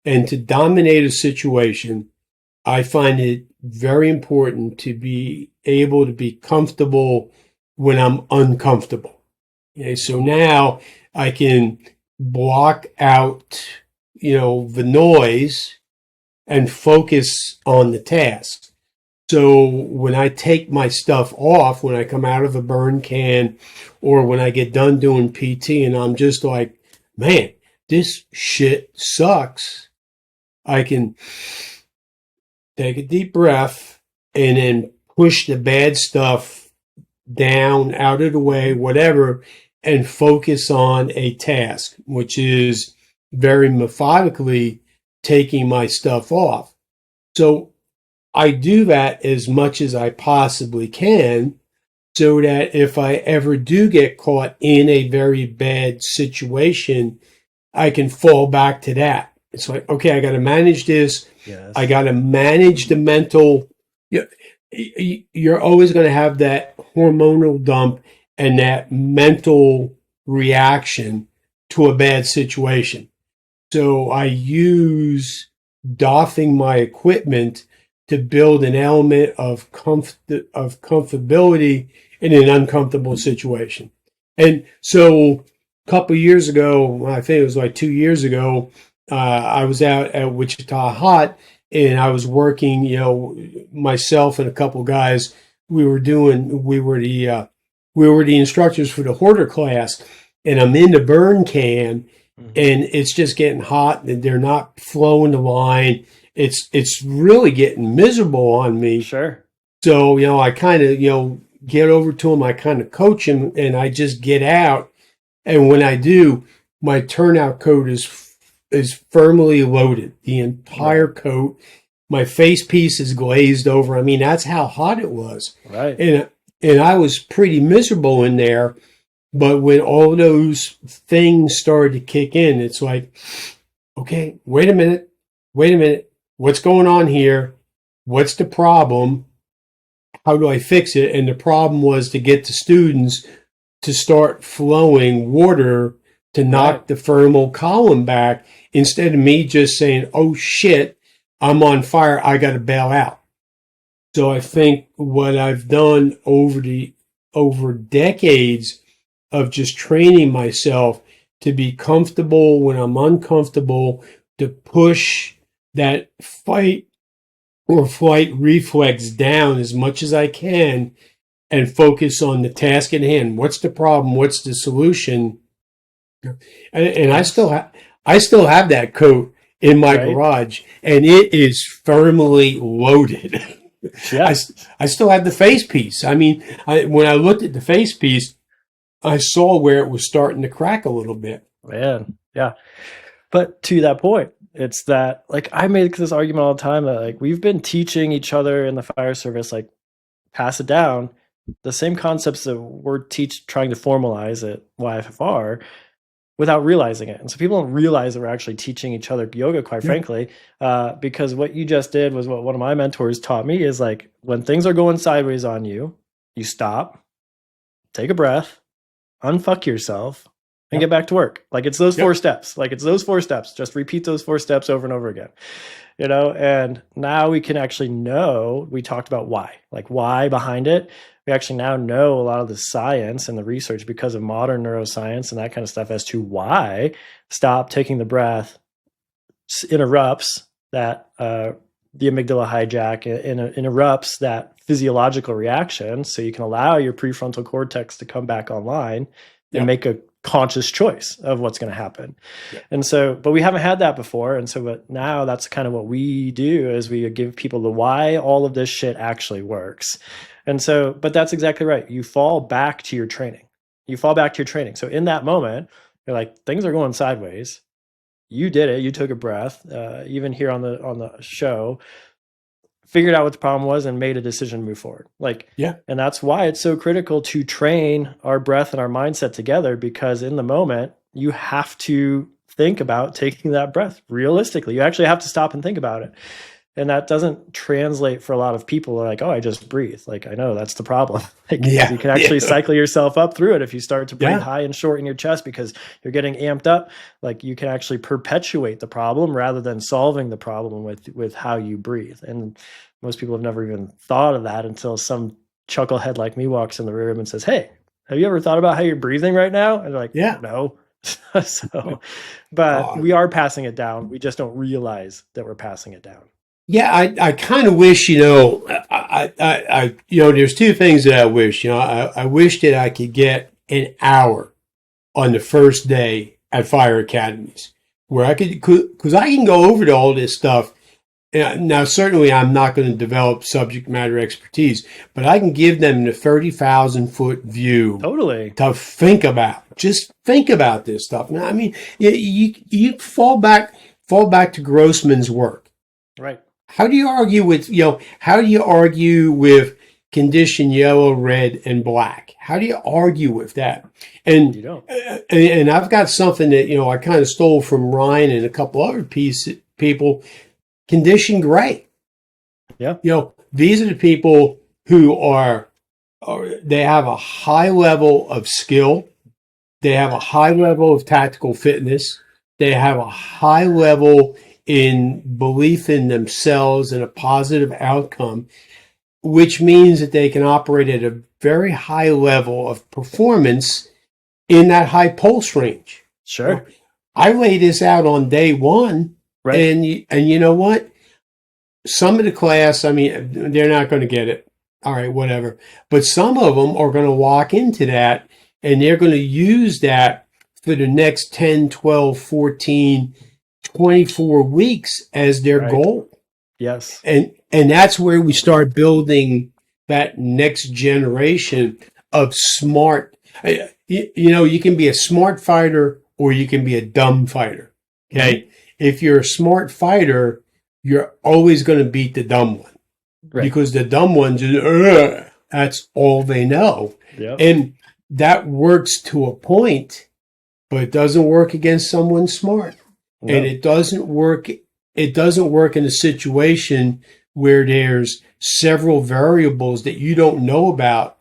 And to dominate a situation, I find it very important to be able to be comfortable when I'm uncomfortable. Okay. So now I can block out the noise and focus on the task. So when I take my stuff off, when I come out of a burn can or when I get done doing PT and I'm just like, man, this shit sucks, I can take a deep breath and then push the bad stuff down, out of the way, whatever, and focus on a task, which is very methodically taking my stuff off. So I do that as much as I possibly can so that if I ever do get caught in a very bad situation, I can fall back to that. It's like, okay, I got to manage this. Yes. I got to manage the mental. You're always going to have that hormonal dump and that mental reaction to a bad situation. So I use doffing my equipment to build an element of comfortability in an uncomfortable situation. And so a couple of years ago, I think it was like 2 years ago, I was out at Wichita Hot and I was working, myself and a couple of guys, we were the instructors for the hoarder class, and I'm in the burn can. And it's just getting hot and they're not flowing the line. It's really getting miserable on me. Sure. So, I kind of, get over to him. I kind of coach him and I just get out. And when I do, my turnout coat is firmly loaded. The entire coat, my face piece is glazed over. I mean, that's how hot it was. Right. And and I was pretty miserable in there. But when all those things started to kick in, it's like, okay, wait a minute. What's going on here? What's the problem? How do I fix it? And the problem was to get the students to start flowing water to knock the thermal column back, instead of me just saying, oh shit, I'm on fire, I got to bail out. So I think what I've done over decades of just training myself to be comfortable when I'm uncomfortable, to push that fight or flight reflex down as much as I can and focus on the task at hand. What's the problem? What's the solution? And I still have that coat in my garage, and it is firmly loaded. Yeah. I still have the face piece. I mean, when I looked at the face piece, I saw where it was starting to crack a little bit. Man, yeah. But to that point, it's that, like, I make this argument all the time that, like, we've been teaching each other in the fire service, like, pass it down, the same concepts that we're trying to formalize at YFFR without realizing it. And so people don't realize that we're actually teaching each other yoga, quite frankly, because what you just did was what one of my mentors taught me is, like, when things are going sideways on you, you stop, take a breath, unfuck yourself, and get back to work. Like, it's those 4 steps. Like, it's those 4 steps. Just repeat those 4 steps over and over again. You know, and now we can actually know, we talked about why, like why behind it. We actually now know a lot of the science and the research because of modern neuroscience and that kind of stuff as to why stop, taking the breath interrupts that, the amygdala hijack interrupts that physiological reaction. So you can allow your prefrontal cortex to come back online and make a conscious choice of what's going to happen. And so, but we haven't had that before. And so, but now that's kind of what we do, is we give people the why all of this shit actually works. And so, but that's exactly right. You fall back to your training. So in that moment, you're like, things are going sideways. You did it. You took a breath, even here on the show, figured out what the problem was and made a decision to move forward. And that's why it's so critical to train our breath and our mindset together, because in the moment you have to think about taking that breath realistically. You actually have to stop and think about it. And that doesn't translate for a lot of people. They're like, oh, I just breathe. Like, I know that's the problem. Like, you can actually cycle yourself up through it. If you start to breathe high and short in your chest because you're getting amped up, like, you can actually perpetuate the problem rather than solving the problem with how you breathe. And most people have never even thought of that until some chucklehead like me walks in the room and says, hey, have you ever thought about how you're breathing right now? And they're like, no. But we are passing it down. We just don't realize that we're passing it down. Yeah, I kind of wish, I there's 2 things that I wish. I wish that I could get an hour on the first day at fire academies where I could, because I can go over to all this stuff. Now, certainly I'm not going to develop subject matter expertise, but I can give them the 30,000-foot view to think about. Just think about this stuff. Now, I mean, you fall back to Grossman's work. Right. How do you argue with condition yellow, red, and black? How do you argue with that? And you don't. And I've got something that, I kind of stole from Ryan and a couple other people. Condition gray. Yeah. These are the people who they have a high level of skill. They have a high level of tactical fitness. They have a high level in belief in themselves and a positive outcome, which means that they can operate at a very high level of performance in that high pulse range. Sure. I lay this out on day 1. Right. And you know what? Some of the class, I mean, they're not going to get it. All right, whatever. But some of them are going to walk into that, and they're going to use that for the next 10, 12, 14, 24 weeks as their goal. Yes. And that's where we start building that next generation of smart. You can be a smart fighter or you can be a dumb fighter. Okay. Mm-hmm. If you're a smart fighter, you're always going to beat the dumb one. Right. Because the dumb one's just, That's all they know. Yep. And that works to a point, but it doesn't work against someone smart. No. And it doesn't work in a situation where there's several variables that you don't know about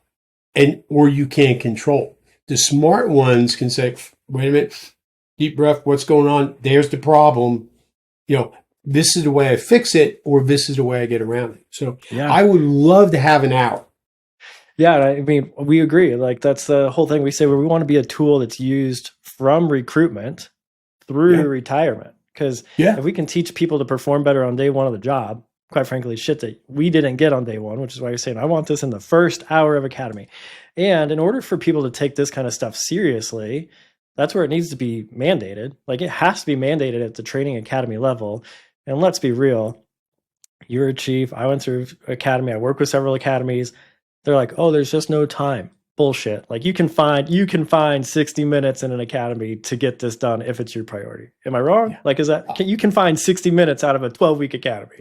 or you can't control. The smart ones can say, wait a minute, deep breath, what's going on? There's the problem. This is the way I fix it, or this is the way I get around it. So Yeah. I would love to have an hour. Yeah, I mean, we agree. Like, that's the whole thing we say, where we want to be a tool that's used from recruitment through retirement. Because if we can teach people to perform better on day one of the job, quite frankly, shit that we didn't get on day one, which is why you're saying, I want this in the first hour of academy. And in order for people to take this kind of stuff seriously, that's where it needs to be mandated. Like, it has to be mandated at the training academy level. And let's be real, you're a chief. I went through academy. I work with several academies. They're like, oh, there's just no time. Bullshit. Like, you can find 60 minutes in an academy to get this done if it's your priority. Am I wrong? Yeah. Like, you can find 60 minutes out of a 12-week academy.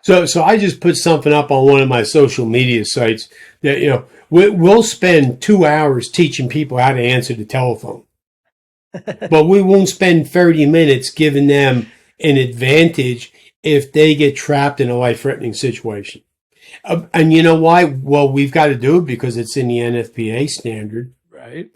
So I just put something up on one of my social media sites that, we'll spend 2 hours teaching people how to answer the telephone, but we won't spend 30 minutes giving them an advantage if they get trapped in a life-threatening situation. And you know why? Well, we've got to do it because it's in the NFPA standard. Right.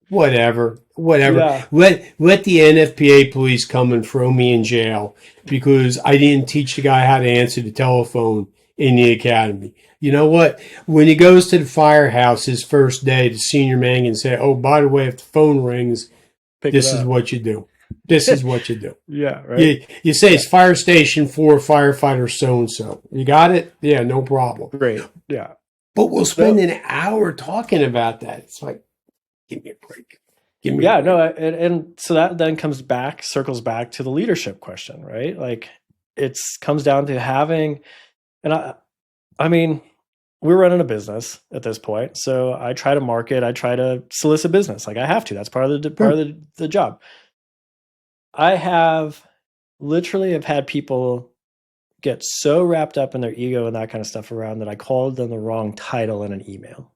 Whatever. Yeah. Let the NFPA police come and throw me in jail because I didn't teach the guy how to answer the telephone in the academy. You know what? When he goes to the firehouse his first day, the senior man can say, oh, by the way, if the phone rings, this is what you do. This is what you do. Yeah, right. You say it's fire station 4, firefighter so-and-so. You got it? Yeah, no problem. Great. Yeah. But we'll spend an hour talking about that. It's like, give me a break. No, and so that then circles back to the leadership question, right? Like, it comes down to having, and I mean, we're running a business at this point, so I try to market, I try to solicit business. Like, I have to. That's part of the job. I have had people get so wrapped up in their ego and that kind of stuff around that I called them the wrong title in an email.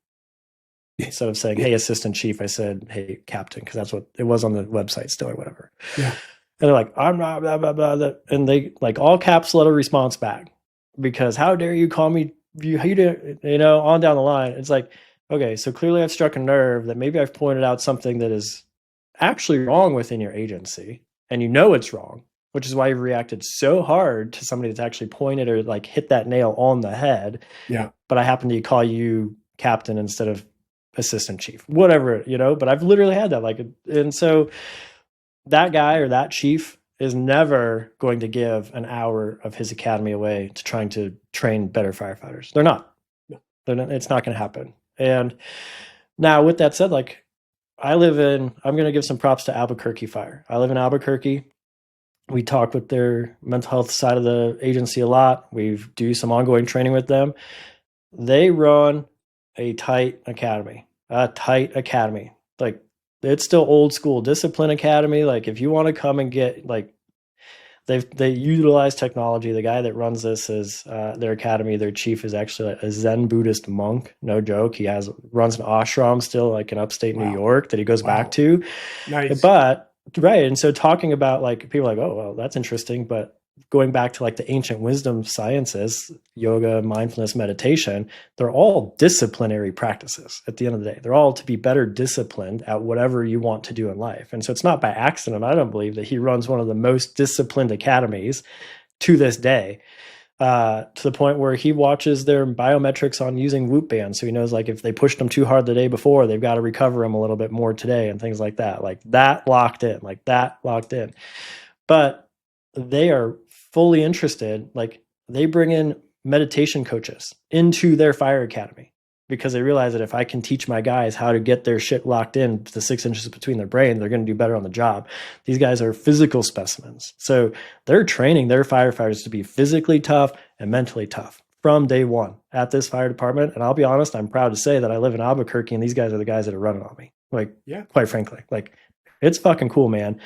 Instead of saying, hey, assistant chief, I said, hey, captain, because that's what it was on the website still or whatever. Yeah. And they're like, I'm not, blah, blah, blah. And they, like, all caps, let a response back. Because how dare you call me, how you do, on down the line. It's like, okay, so clearly I've struck a nerve that maybe I've pointed out something that is actually wrong within your agency. And it's wrong, which is why you've reacted so hard to somebody that's actually pointed or like hit that nail on the head. Yeah. But I happen to call you captain instead of assistant chief, whatever, but I've literally had that. And so that guy or that chief is never going to give an hour of his academy away to trying to train better firefighters. They're not. It's not going to happen. And now with that said, like, I'm going to give some props to Albuquerque Fire. I live in Albuquerque. We talk with their mental health side of the agency a lot. We do some ongoing training with them. They run a tight academy. Like, it's still old school discipline academy. Like, if you want to come and get, like, they utilize technology. The guy that runs this is their academy. Their chief is actually a Zen Buddhist monk. No joke. He runs an ashram still, like, in upstate New York that he goes back to. Nice. But right. And so talking about, like, people are like, oh, well, that's interesting. But going back to, like, the ancient wisdom sciences, yoga, mindfulness, meditation, they're all disciplinary practices at the end of the day. They're all to be better disciplined at whatever you want to do in life. And so it's not by accident, I don't believe, that he runs one of the most disciplined academies to this day, to the point where he watches their biometrics on using Whoop bands. So he knows, like, if they pushed them too hard the day before, they've got to recover them a little bit more today and things like that. Like, that locked in. But they are fully interested. Like, they bring in meditation coaches into their fire academy because they realize that if I can teach my guys how to get their shit locked in to 6 inches between their brain, they're going to do better on the job. These guys are physical specimens. So they're training their firefighters to be physically tough and mentally tough from day one at this fire department. And I'll be honest, I'm proud to say that I live in Albuquerque and these guys are the guys that are running on me. Like, quite frankly, like, it's fucking cool, man.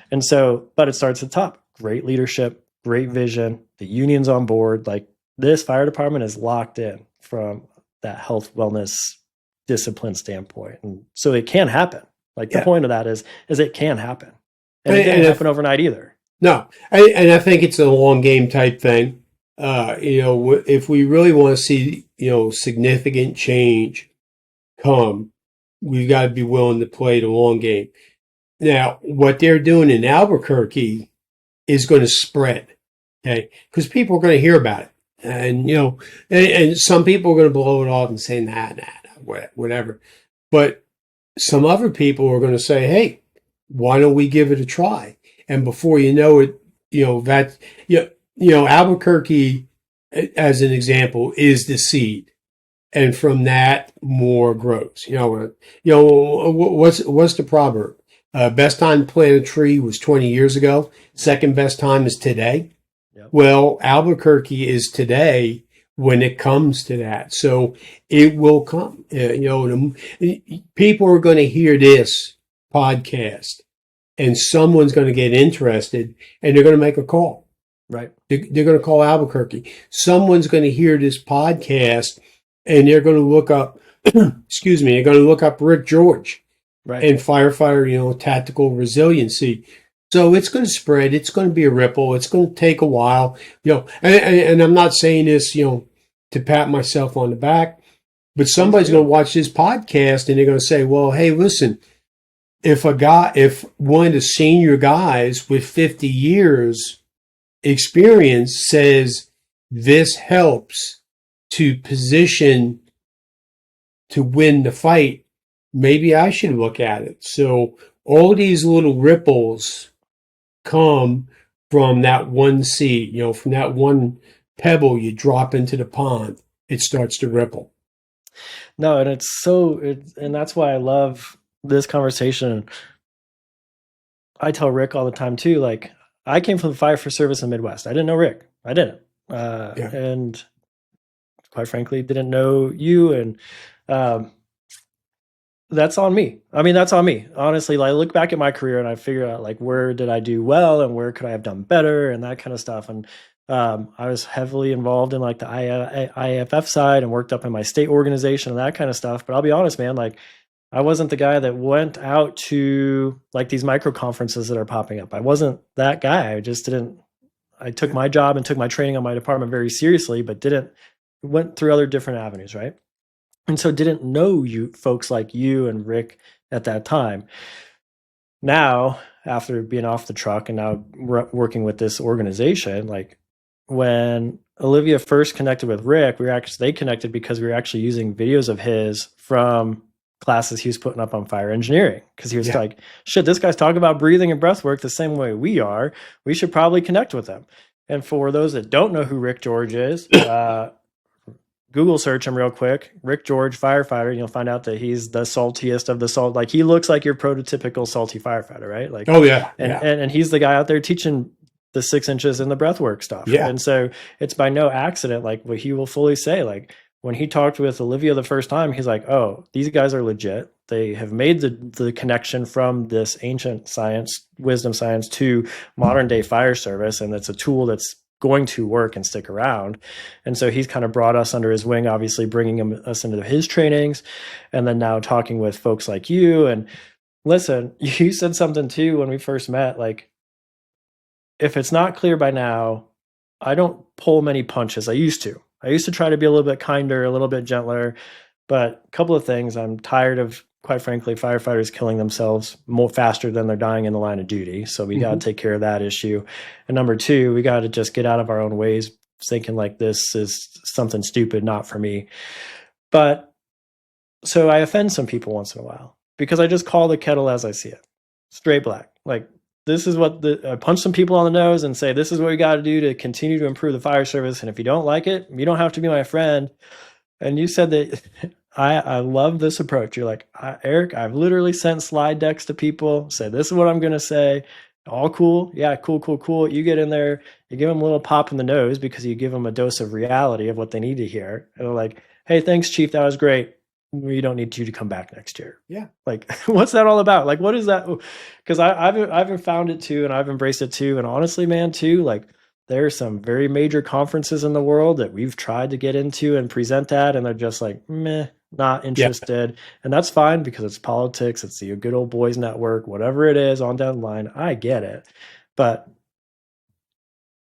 And so, but it starts at the top. Great leadership, great vision. The union's on board. Like, this fire department is locked in from that health, wellness, discipline standpoint. And so it can happen. Like the Yeah. point of that is it can happen. And it didn't happen overnight either. No. And I think it's a long game type thing. If we really want to see, significant change come, we've got to be willing to play the long game. Now, what they're doing in Albuquerque is going to spread, okay? Because people are going to hear about it. And, and some people are going to blow it off and say, nah, whatever. But some other people are going to say, hey, why don't we give it a try? And before you know it, Albuquerque, as an example, is the seed. And from that, more grows. What's the proverb? Best time to plant a tree was 20 years ago. Second best time is today. Yep. Well, Albuquerque is today when it comes to that. So it will come. People are going to hear this podcast and someone's going to get interested and they're going to make a call. Right. They're going to call Albuquerque. Someone's going to hear this podcast and they're going to look up, they're going to look up Rick George, right, and firefighter, tactical resiliency. So it's going to spread. It's going to be a ripple. It's going to take a while, and I'm not saying this, to pat myself on the back, but somebody's going to watch this podcast and they're going to say, well, hey, listen, if one of the senior guys with 50 years experience says this helps to position to win the fight, maybe I should look at it. So all these little ripples come from that one seed, from that one pebble you drop into the pond, it starts to ripple. No, and and that's why I love this conversation. I tell Rick all the time too, like I came from the fire for service in the Midwest. I didn't know Rick. I didn't. And quite frankly, didn't know you. And that's on me. I mean, that's on me. Honestly, I look back at my career and I figure out like, where did I do well and where could I have done better and that kind of stuff. And I was heavily involved in like the IFF side and worked up in my state organization and that kind of stuff. But I'll be honest, man, like I wasn't the guy that went out to like these micro conferences that are popping up. I wasn't that guy. I took my job and took my training on my department very seriously, but went through other different avenues. Right. And so didn't know you folks like you and Rick at that time. Now, after being off the truck and now working with this organization, like when Olivia first connected with Rick, they connected because we were actually using videos of his from classes he was putting up on fire engineering. Because he was like, shit, this guy's talking about breathing and breath work the same way we are. We should probably connect with him. And for those that don't know who Rick George is, Google search him real quick. Rick George, firefighter, and you'll find out that he's the saltiest of the salt. Like he looks like your prototypical salty firefighter, right? Like, oh yeah. And he's the guy out there teaching the 6 inches in the breathwork stuff. Yeah. And so it's by no accident, like what he will fully say, like when he talked with Olivia the first time, he's like, oh, these guys are legit. They have made the connection from this ancient science, wisdom science to modern day fire service. And it's a tool that's going to work and stick around. And so he's kind of brought us under his wing, obviously bringing us into his trainings. And then now talking with folks like you. And listen, you said something too when we first met, like, if it's not clear by now, I don't pull many punches. I used to try to be a little bit kinder, a little bit gentler, but a couple of things. I'm tired of, quite frankly, firefighters killing themselves more faster than they're dying in the line of duty. So we got to take care of that issue. And number two, we got to just get out of our own ways, thinking like this is something stupid, not for me. But so I offend some people once in a while because I just call the kettle as I see it, straight black. Like this is what I punch some people on the nose and say, this is what we got to do to continue to improve the fire service. And if you don't like it, you don't have to be my friend. And you said that I love this approach. You're like, Eric, I've literally sent slide decks to people, said, this is what I'm going to say. All cool. Yeah, cool. You get in there, you give them a little pop in the nose because you give them a dose of reality of what they need to hear. And they're like, hey, thanks, Chief. That was great. We don't need you to come back next year. Yeah. Like, what's that all about? Like, what is that? Because I've found it too, and I've embraced it too. And honestly, man, too, like There are some very major conferences in the world that we've tried to get into and present at, and they're just like, meh, not Yeah. interested. And that's fine because it's politics, it's the good old boys network, whatever it is on down the line. I get it. But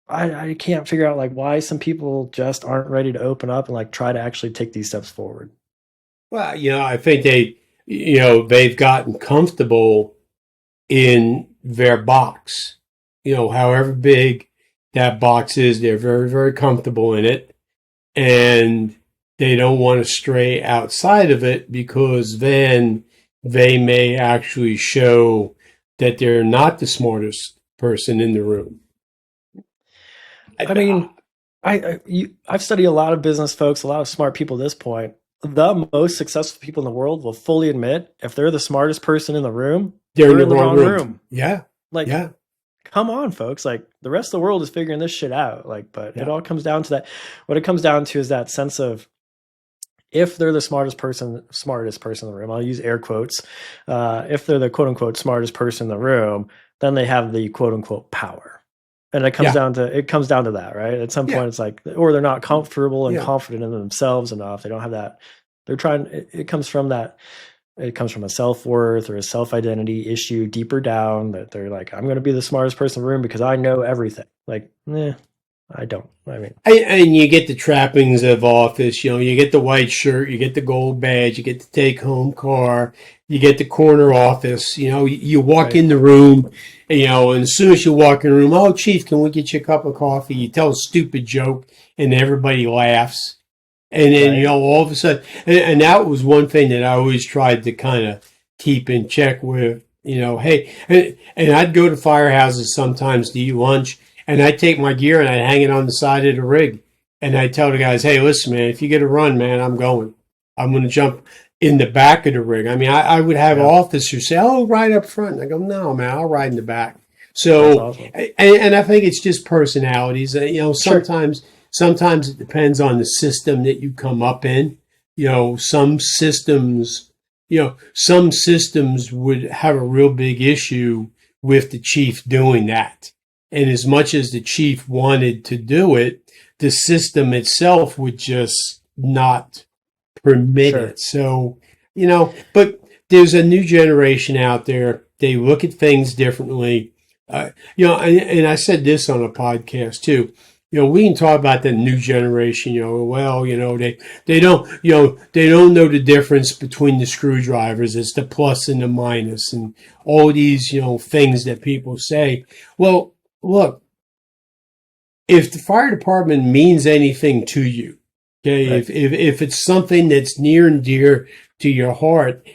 I can't figure out like why some people just aren't ready to open up and like try to actually take these steps forward. Well, I think they've gotten comfortable in their box. However big that box is, they're very, very comfortable in it. And they don't want to stray outside of it because then they may actually show that they're not the smartest person in the room. I mean, I've studied a lot of business folks, a lot of smart people at this point. The most successful people in the world will fully admit if they're the smartest person in the room, They're they're in the wrong room. Yeah. Like, Yeah. come on, folks. Like, the rest of the world is figuring this shit out. Like, but Yeah. it all comes down to that. What it comes down to is that sense of if they're the smartest person in the room, I'll use air quotes. If they're the quote unquote smartest person in the room, then they have the quote unquote power. And it comes down to that, right? At some point, it's like, or they're not comfortable and confident in themselves enough. They don't have that. They're trying. It comes from that. It comes from a self-worth or a self-identity issue deeper down that they're like, I'm going to be the smartest person in the room because I know everything. Like, I don't. I mean, and you get the trappings of office. You get the white shirt, you get the gold badge, you get the take-home car, you get the corner office. You walk in the room, and as soon as you walk in the room, oh, Chief, can we get you a cup of coffee? You tell a stupid joke, and everybody laughs. And then, all of a sudden, and that was one thing that I always tried to kind of keep in check with, hey, and I'd go to firehouses sometimes to eat lunch, and I'd take my gear and I'd hang it on the side of the rig. And I'd tell the guys, hey, listen, man, if you get a run, man, I'm going to jump in the back of the rig. I mean, I would have officers say, oh, right up front. And I go, no, man, I'll ride in the back. So, awesome. and I think it's just personalities. Sometimes it depends on the system that you come up in. Some systems would have a real big issue with the chief doing that. And as much as the chief wanted to do it, the system itself would just not permit it. So, but there's a new generation out there. They look at things differently. And I said this on a podcast too. We can talk about the new generation, they don't know the difference between the screwdrivers. It's the plus and the minus and all these, things that people say. Well, look, if the fire department means anything to you, okay, right. if it's something that's near and dear to your heart,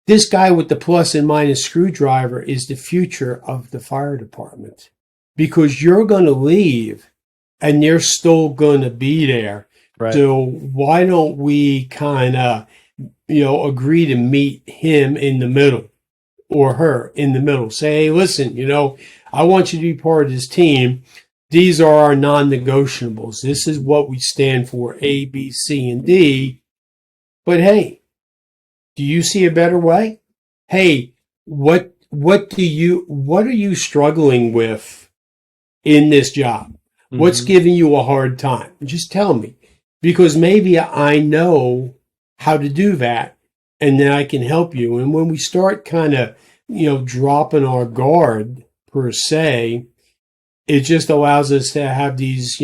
this guy with the plus and minus screwdriver is the future of the fire department because you're going to leave and they're still going to be there. Right. So why don't we kind of, agree to meet him in the middle or her in the middle? Say, hey, listen, I want you to be part of this team. These are our non-negotiables. This is what we stand for, A, B, C, and D. But hey, do you see a better way? Hey, what are you struggling with in this job? Mm-hmm. What's giving you a hard time? Just tell me, because maybe I know how to do that and then I can help you. And when we start kind of, dropping our guard per se, it just allows us to have these,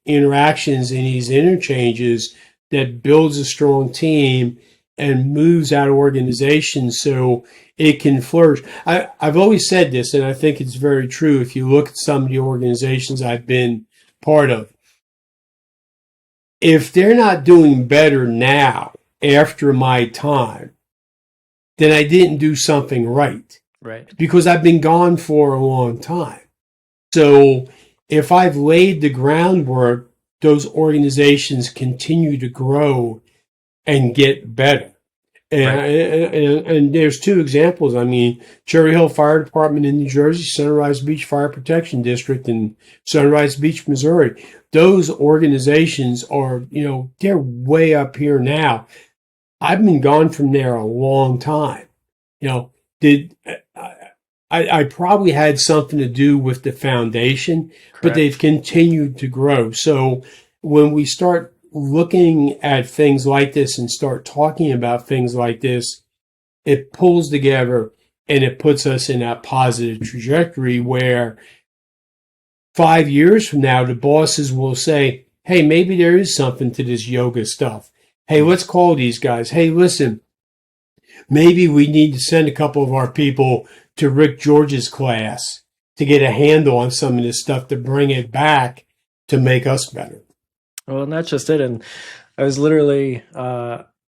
interactions and these interchanges that builds a strong team and moves out of organizations so it can flourish. I've always said this, and I think it's very true. If you look at some of the organizations I've been part of, if they're not doing better now after my time, then I didn't do something right. Right. Because I've been gone for a long time. So if I've laid the groundwork, those organizations continue to grow and get better. And there's two examples. I mean, Cherry Hill Fire Department in New Jersey, Sunrise Beach Fire Protection District in Sunrise Beach, Missouri. Those organizations are, they're way up here now. I've been gone from there a long time. I probably had something to do with the foundation, but they've Correct. continued to grow. So when we start looking at things like this and start talking about things like this, it pulls together and it puts us in that positive trajectory where 5 years from now, the bosses will say, hey, maybe there is something to this yoga stuff. Hey, let's call these guys. Hey, listen, maybe we need to send a couple of our people to Rick George's class to get a handle on some of this stuff to bring it back to make us better. Well, and that's just it. And I was literally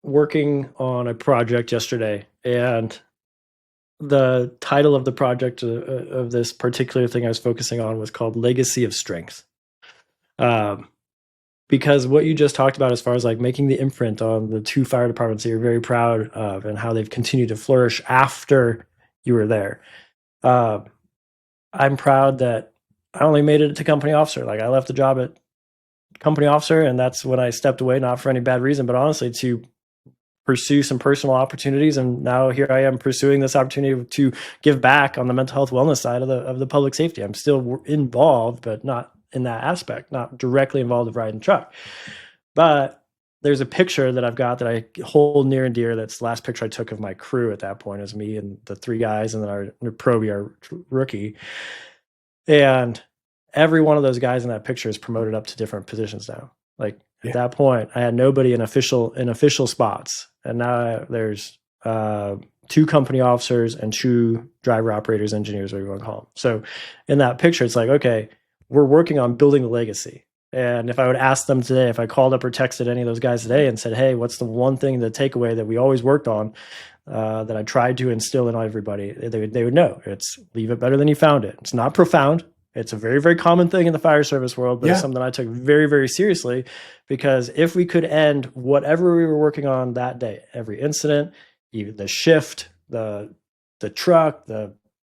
working on a project yesterday, and the title of the project of this particular thing I was focusing on was called Legacy of Strength. Because what you just talked about as far as like making the imprint on the 2 fire departments that you're very proud of and how they've continued to flourish after you were there. I'm proud that I only made it to company officer. Like I left the job at company officer, and that's when I stepped away, not for any bad reason, but honestly to pursue some personal opportunities. And now here I am pursuing this opportunity to give back on the mental health wellness side of the public safety. I'm still involved, but not in that aspect, not directly involved with riding truck. But there's a picture that I've got that I hold near and dear. That's the last picture I took of my crew at that point. It was me and the 3 guys, and then our Proby, our rookie. And every one of those guys in that picture is promoted up to different positions now. Like at that point, I had nobody in official spots, and now there's 2 company officers and 2 driver operators, engineers, whatever you want to call them. So in that picture, it's like, okay, we're working on building a legacy. And if I would ask them today, if I called up or texted any of those guys today and said, hey, what's the one thing, the takeaway that we always worked on, that I tried to instill in everybody, they would know. It's leave it better than you found it. It's not profound. It's a very, very common thing in the fire service world, but it's something I took very, very seriously, because if we could end whatever we were working on that day, every incident, even the shift, the truck, the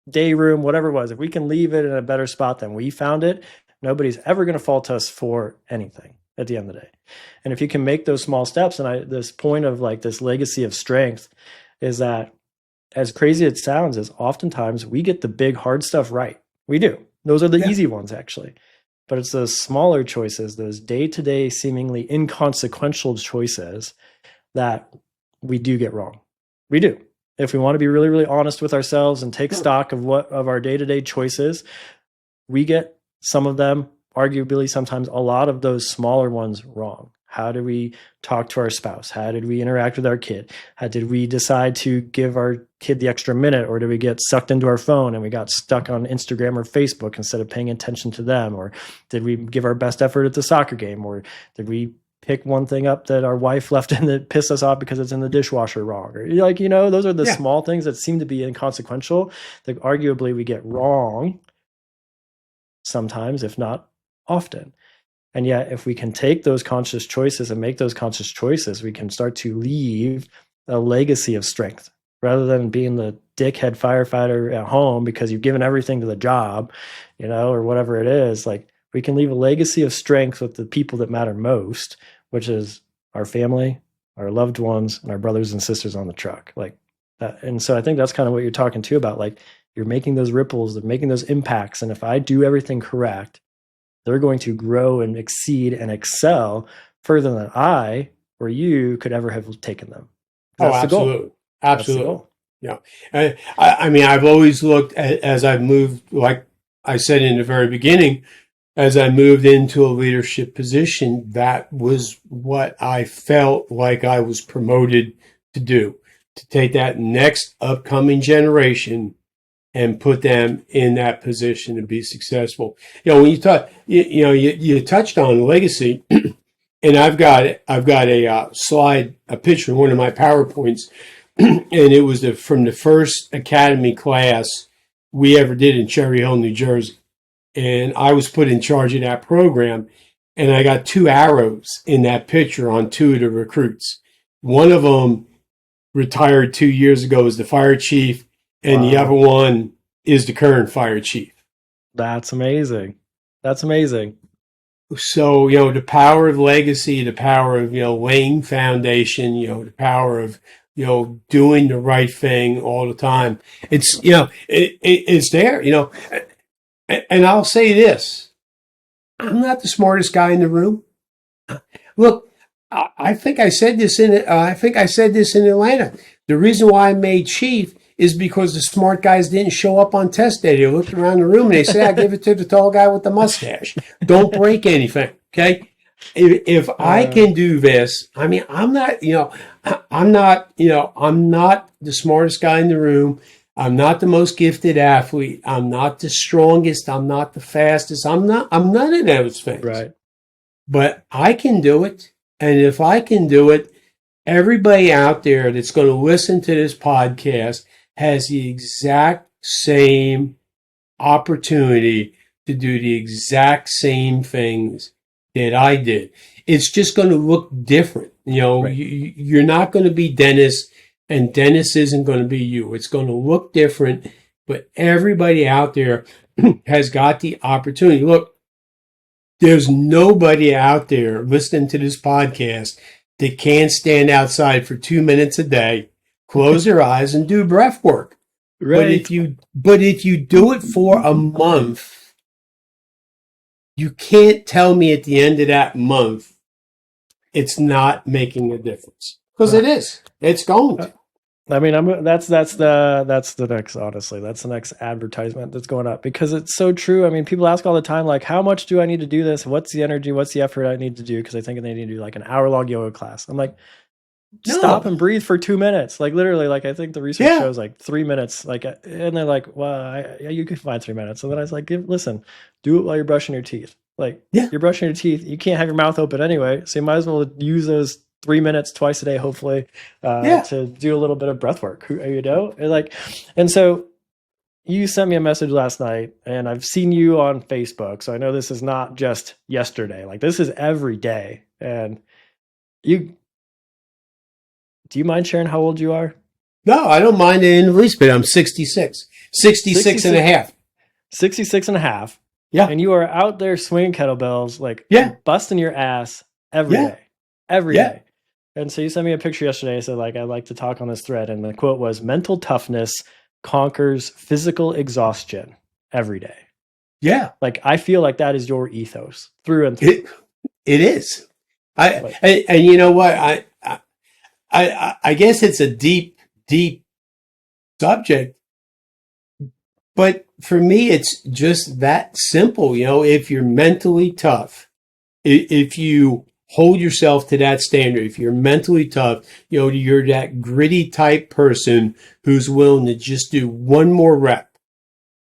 day room, whatever it was, if we can leave it in a better spot than we found it, nobody's ever going to fault us for anything at the end of the day. And if you can make those small steps, and this point of like this legacy of strength is that, as crazy as it sounds, is oftentimes we get the big hard stuff right. We do. Those are the easy ones, actually. But it's those smaller choices, those day-to-day seemingly inconsequential choices that we do get wrong. We do. If we want to be really, really honest with ourselves and take stock of our day-to-day choices, we get some of them, arguably sometimes a lot of those smaller ones, wrong. How did we talk to our spouse? How did we interact with our kid? How did we decide to give our kid the extra minute, or did we get sucked into our phone and we got stuck on Instagram or Facebook instead of paying attention to them? Or did we give our best effort at the soccer game? Or did we pick one thing up that our wife left in that pissed us off because it's in the dishwasher wrong? Or those are the small things that seem to be inconsequential that arguably we get wrong sometimes, if not often. And yet, if we can take those conscious choices and make those conscious choices, we can start to leave a legacy of strength rather than being the dickhead firefighter at home because you've given everything to the job, or whatever it is. Like, we can leave a legacy of strength with the people that matter most, which is our family, our loved ones, and our brothers and sisters on the truck. Like that. And so I think that's kind of what you're talking to about. Like, you're making those ripples, they're making those impacts. And if I do everything correct, they're going to grow and exceed and excel further than I or you could ever have taken them. That's absolutely. The goal. Absolutely. The goal. Yeah. I mean, I've always looked at, as I've moved, like I said in the very beginning, as I moved into a leadership position, that was what I felt like I was promoted to do, to take that next upcoming generation and put them in that position to be successful. When you talk, you touched on legacy, and I've got a slide, a picture, one of my PowerPoints, and it was from the first academy class we ever did in Cherry Hill, New Jersey, and I was put in charge of that program, and I got 2 arrows in that picture on 2 of the recruits. One of them retired 2 years ago as the fire chief, and the other one is the current fire chief. That's amazing. That's amazing. So, the power of legacy, the power of, laying foundation, the power of doing the right thing all the time. It's, it's there, and I'll say this. I'm not the smartest guy in the room. Look, I think I said this in Atlanta. The reason why I made chief is because the smart guys didn't show up on test day. They looked around the room and they said, "I give it to the tall guy with the mustache. Don't break anything." Okay. If I can do this, I mean, I'm not the smartest guy in the room. I'm not the most gifted athlete. I'm not the strongest. I'm not the fastest. I'm none of those things. Right. But I can do it. And if I can do it, everybody out there that's going to listen to this podcast has the exact same opportunity to do the exact same things that I did. It's just going to look different. Right. You're not going to be Dennis, and Dennis isn't going to be you. It's going to look different, but everybody out there has got the opportunity. Look, there's nobody out there listening to this podcast that can't stand outside for 2 minutes a day, close their eyes, and do breath work. Right. But if you do it for a month, you can't tell me at the end of that month it's not making a difference, because it is. It's going to. I mean, that's the next, honestly, that's the next advertisement that's going up, because it's so true. I mean, people ask all the time, like, how much do I need to do this? What's the energy? What's the effort I need to do? Because I think they need to do like an hour-long yoga class. I'm like, stop and breathe for 2 minutes. Like, literally, like, I think the research shows like 3 minutes. Like, and they're like, well, you can find 3 minutes. And then I was like, listen, do it while you're brushing your teeth. Like, you're brushing your teeth. You can't have your mouth open anyway. So you might as well use those 3 minutes twice a day, hopefully, to do a little bit of breath work, and so you sent me a message last night, and I've seen you on Facebook. So I know this is not just yesterday, like this is every day. And do you mind sharing how old you are? No, I don't mind it in the least bit. I'm 66 and a half. 66 and a half. Yeah. And you are out there swinging kettlebells, like busting your ass every day. Every day. And so you sent me a picture yesterday. Said, like, I'd like to talk on this thread. And the quote was, mental toughness conquers physical exhaustion every day. Yeah. Like, I feel like that is your ethos through and through. It is. And you know what? I guess it's a deep subject. But for me, it's just that simple. If you're mentally tough, if you hold yourself to that standard, if you're mentally tough, you're that gritty type person who's willing to just do one more rep.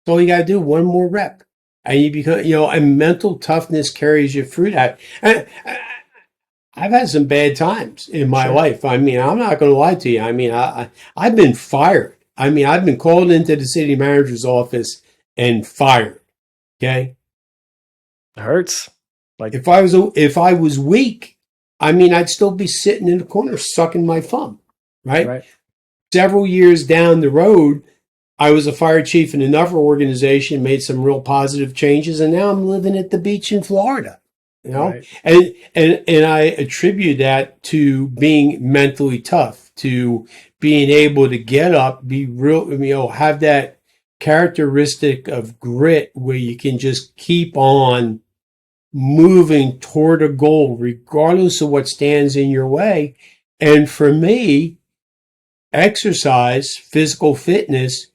That's all you got to do, one more rep. And you become, and mental toughness carries you through that. And I've had some bad times in my life. I mean, I'm not going to lie to you. I mean, I've been fired. I mean, I've been called into the city manager's office and fired. Okay. It hurts. Like, if I was weak, I mean, I'd still be sitting in the corner sucking my thumb, right? Several years down the road, I was a fire chief in another organization, made some real positive changes, and now I'm living at the beach in Florida. And I attribute that to being mentally tough, to being able to get up, be real, have that characteristic of grit where you can just keep on moving toward a goal, regardless of what stands in your way. And for me, exercise, physical fitness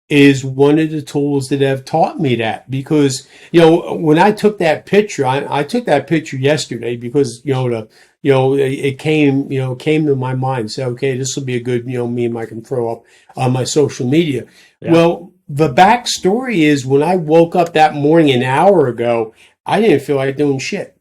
is one of the tools that have taught me that. Because, when I took that picture, I took that picture yesterday because, it came to my mind. So, okay, this will be a good, meme I can throw up on my social media. Yeah. Well, the backstory is when I woke up that morning an hour ago, I didn't feel like doing shit.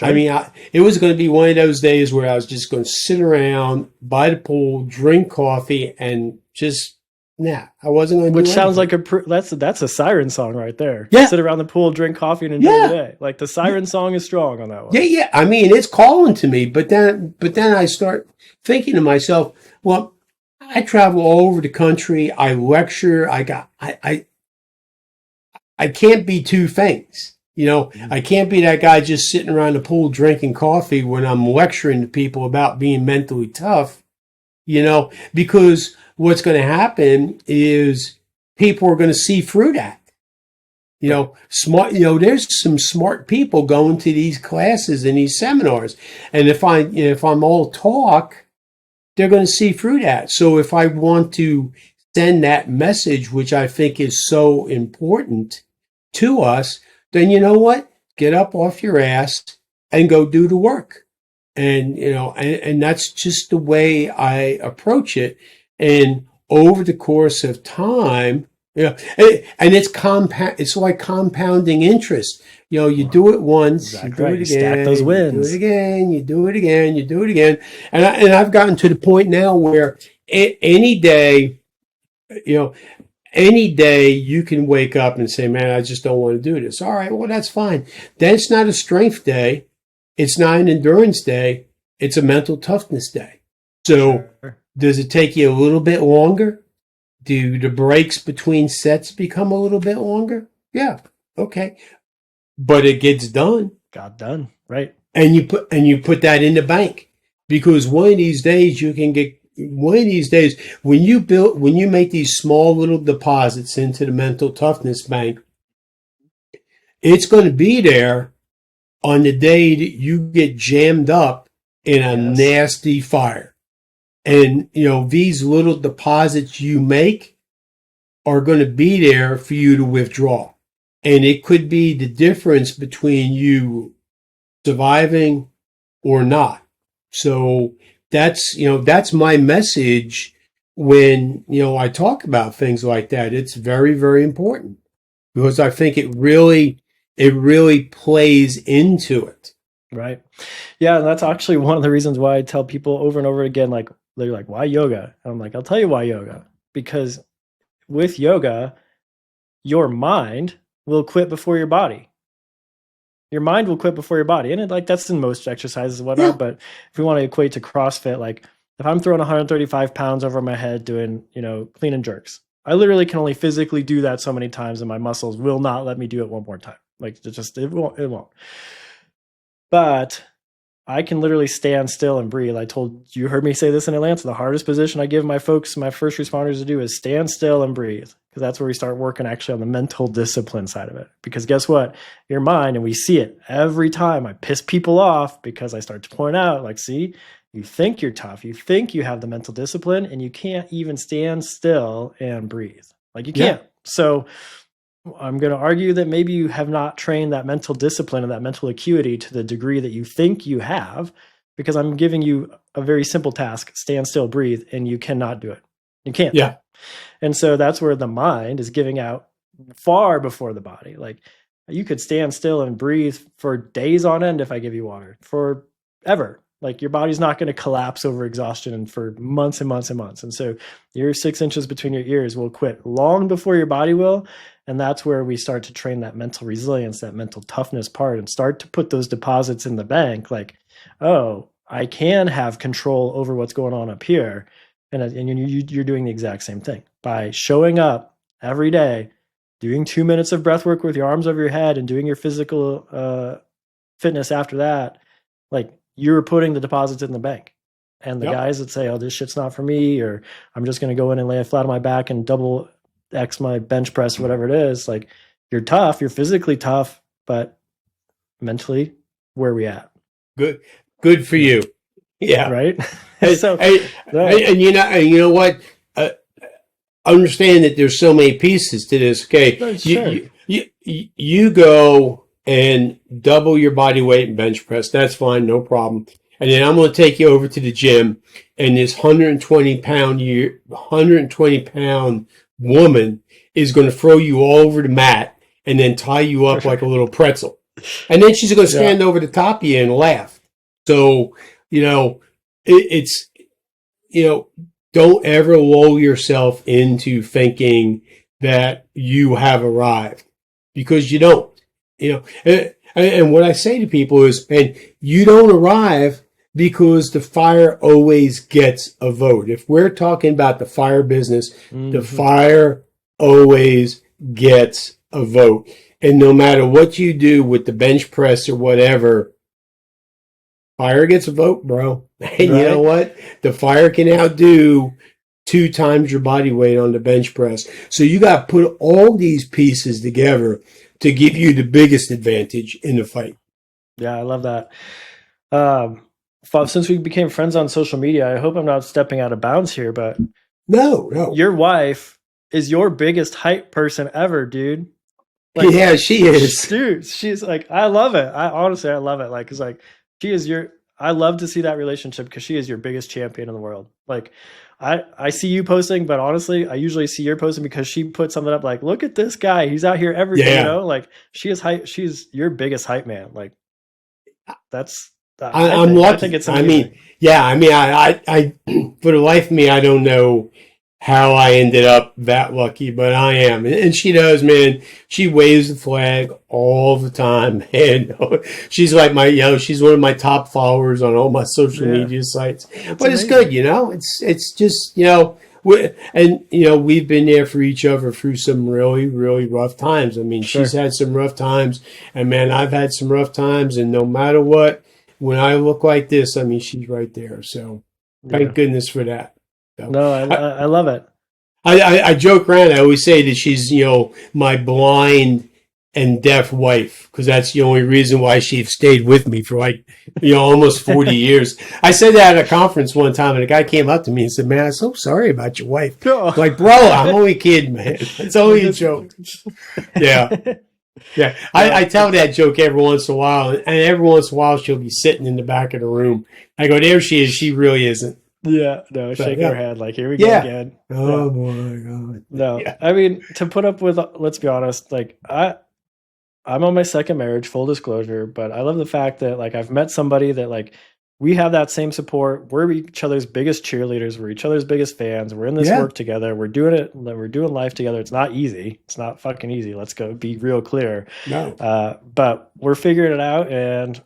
I mean, it was going to be one of those days where I was just going to sit around by the pool, drink coffee, and just, I wasn't going to do anything. Which sounds like that's a siren song right there. Yeah. Sit around the pool, drink coffee, and enjoy the day. Like, the siren song is strong on that one. Yeah. I mean, it's calling to me, but then I start thinking to myself, well, I travel all over the country. I lecture. I can't be two things. I can't be that guy just sitting around the pool drinking coffee when I'm lecturing to people about being mentally tough. because what's going to happen is people are going to see through that. Smart, there's some smart people going to these classes and these seminars. And if I'm all talk, they're going to see through that. So if I want to send that message, which I think is so important to us, then you know what? Get up off your ass and go do the work. And, and that's just the way I approach it. And over the course of time, and it's like compounding interest. You do it once, Exactly. you do it again, Stack those wins. you do it again, you do it again, you do it again. And I've gotten to the point now where any day you can wake up and say, man, I just don't want to do this. All right, well, that's fine. Then it's not a strength day. It's not an endurance day. It's a mental toughness day. So does it take you a little bit longer? Do the breaks between sets become a little bit longer? Yeah. Okay. But it gets done. Got done. Right. And you put that in the bank, because one of these days when you make these small little deposits into the mental toughness bank, it's going to be there on the day that you get jammed up in a nasty fire. And, these little deposits you make are going to be there for you to withdraw. And it could be the difference between you surviving or not. So that's my message when, I talk about things like that. It's very, very important, because I think it really plays into it. Right. Yeah. And that's actually one of the reasons why I tell people over and over again, like, they're like, why yoga? And I'm like, I'll tell you why yoga. Because with yoga, your mind will quit before your body. Your mind will quit before your body. And that's in most exercises and whatnot. Yeah. But if we want to equate to CrossFit, like if I'm throwing 135 pounds over my head doing, clean and jerks, I literally can only physically do that so many times, and my muscles will not let me do it one more time. Like it won't. But I can literally stand still and breathe. You heard me say this in Atlanta. The hardest position I give my folks, my first responders, to do is stand still and breathe, because that's where we start working actually on the mental discipline side of it. Because guess what? Your mind, and we see it every time I piss people off, because I start to point out, like, see, you think you're tough. You think you have the mental discipline, and you can't even stand still and breathe. Like you can't. Yeah. So I'm going to argue that maybe you have not trained that mental discipline and that mental acuity to the degree that you think you have, because I'm giving you a very simple task: stand still, breathe, and you cannot do it. You can't. Yeah. And so that's where the mind is giving out far before the body. Like you could stand still and breathe for days on end if I give you water, forever. Like your body's not going to collapse over exhaustion and for months and months and months. And so your 6 inches between your ears will quit long before your body will. And that's where we start to train that mental resilience, that mental toughness part, and start to put those deposits in the bank. Like, oh, I can have control over what's going on up here. And you're doing the exact same thing by showing up every day, doing 2 minutes of breath work with your arms over your head and doing your physical fitness after that. Like you're putting the deposits in the bank. And the guys that say, oh, this shit's not for me, or I'm just going to go in and lay flat on my back and double X my bench press or whatever it is, like you're tough, you're physically tough, but mentally, where are we at? Good for you. Yeah. Right. So, and you know what? Understand that there's so many pieces to this. Okay. You go and double your body weight and bench press. That's fine. No problem. And then I'm going to take you over to the gym, and this 120 pound woman is going to throw you all over the mat and then tie you up like a little pretzel. And then she's going to stand over the top of you and laugh. So, don't ever lull yourself into thinking that you have arrived, because you don't, and what I say to people is, and you don't arrive because the fire always gets a vote. If we're talking about the fire business, the fire always gets a vote. And no matter what you do with the bench press or whatever, Fire gets a vote, bro. And you know Right? what? The fire can outdo 2 times your body weight on the bench press. So you got to put all these pieces together to give you the biggest advantage in the fight. Yeah, I love that. Um, since we became friends on social media, I hope I'm not stepping out of bounds here, but No, no. your wife is your biggest hype person ever, dude. Like, Yeah, she is. dude, she's like, I love it. I honestly, I love it. Like, cause like she is your, I love to see that relationship because she is your biggest champion in the world. Like, I see you posting, but honestly, I usually see your posting because she put something up like, look at this guy. He's out here every day, you Yeah. know, like she is hype. She's your biggest hype man. Like, that's, I'm I lucky. think it's I amazing. mean, yeah, I for the life of me, I don't know how I ended up that lucky, but I am. And she does, man. She waves the flag all the time. And she's like she's one of my top followers on all my social Yeah, media sites. it's But it's amazing. good, it's just, we've been there for each other through some really, really rough times. I mean, she's Sure. had some rough times, and man, I've had some rough times, and no matter what, when I look like this, I mean, she's right there. So Yeah. thank goodness for that. So No, I, I love it. I joke around. I always say that she's, my blind and deaf wife, because that's the only reason why she stayed with me for like, almost 40 years. I said that at a conference one time, and a guy came up to me and said, "Man, I'm so sorry about your wife." I'm like, bro, I'm only kidding, man. It's only a joke. Yeah. Yeah, I tell that joke every once in a while, and every once in a while she'll be sitting in the back of the room. I go, there she is. She really isn't. Yeah, no, But shaking her yeah, head like, here we go yeah. again. Yeah. Oh my God. No, Yeah, I mean, to put up with, let's be honest, like I'm on my second marriage, full disclosure, but I love the fact that like I've met somebody that like we have that same support. We're each other's biggest cheerleaders. We're each other's biggest fans. We're in this yeah. work together. We're doing it. We're doing life together. It's not easy. It's not fucking easy. Let's go be real clear. No, But we're figuring it out, and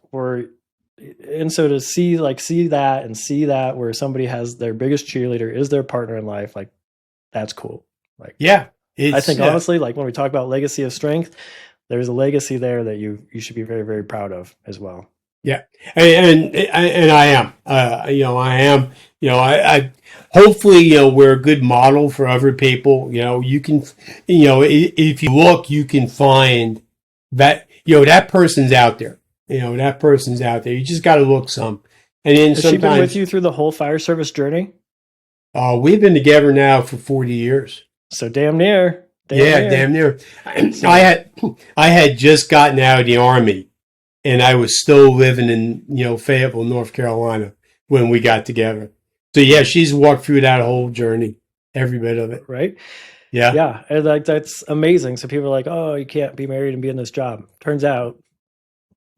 so to see that where somebody has their biggest cheerleader is their partner in life, like that's cool. Like yeah. I It's think honestly, like when we talk about legacy of strength, there's a legacy there that you should be very, very proud of as well. yeah, and I am. I am. I hopefully, we're a good model for other people. You can, if you look, you can find that that person's out there. That person's out there. You just got to look some. And then Has she been with sometimes you through the whole fire service journey? we've been together now for 40 years. So damn near. Yeah, damn near. I had just gotten out of the Army, and I was still living in Fayetteville, North Carolina when we got together. So yeah, she's walked through that whole journey, every bit of it. Right? Yeah. Yeah. And like that's amazing. So people are like, oh, you can't be married and be in this job. Turns out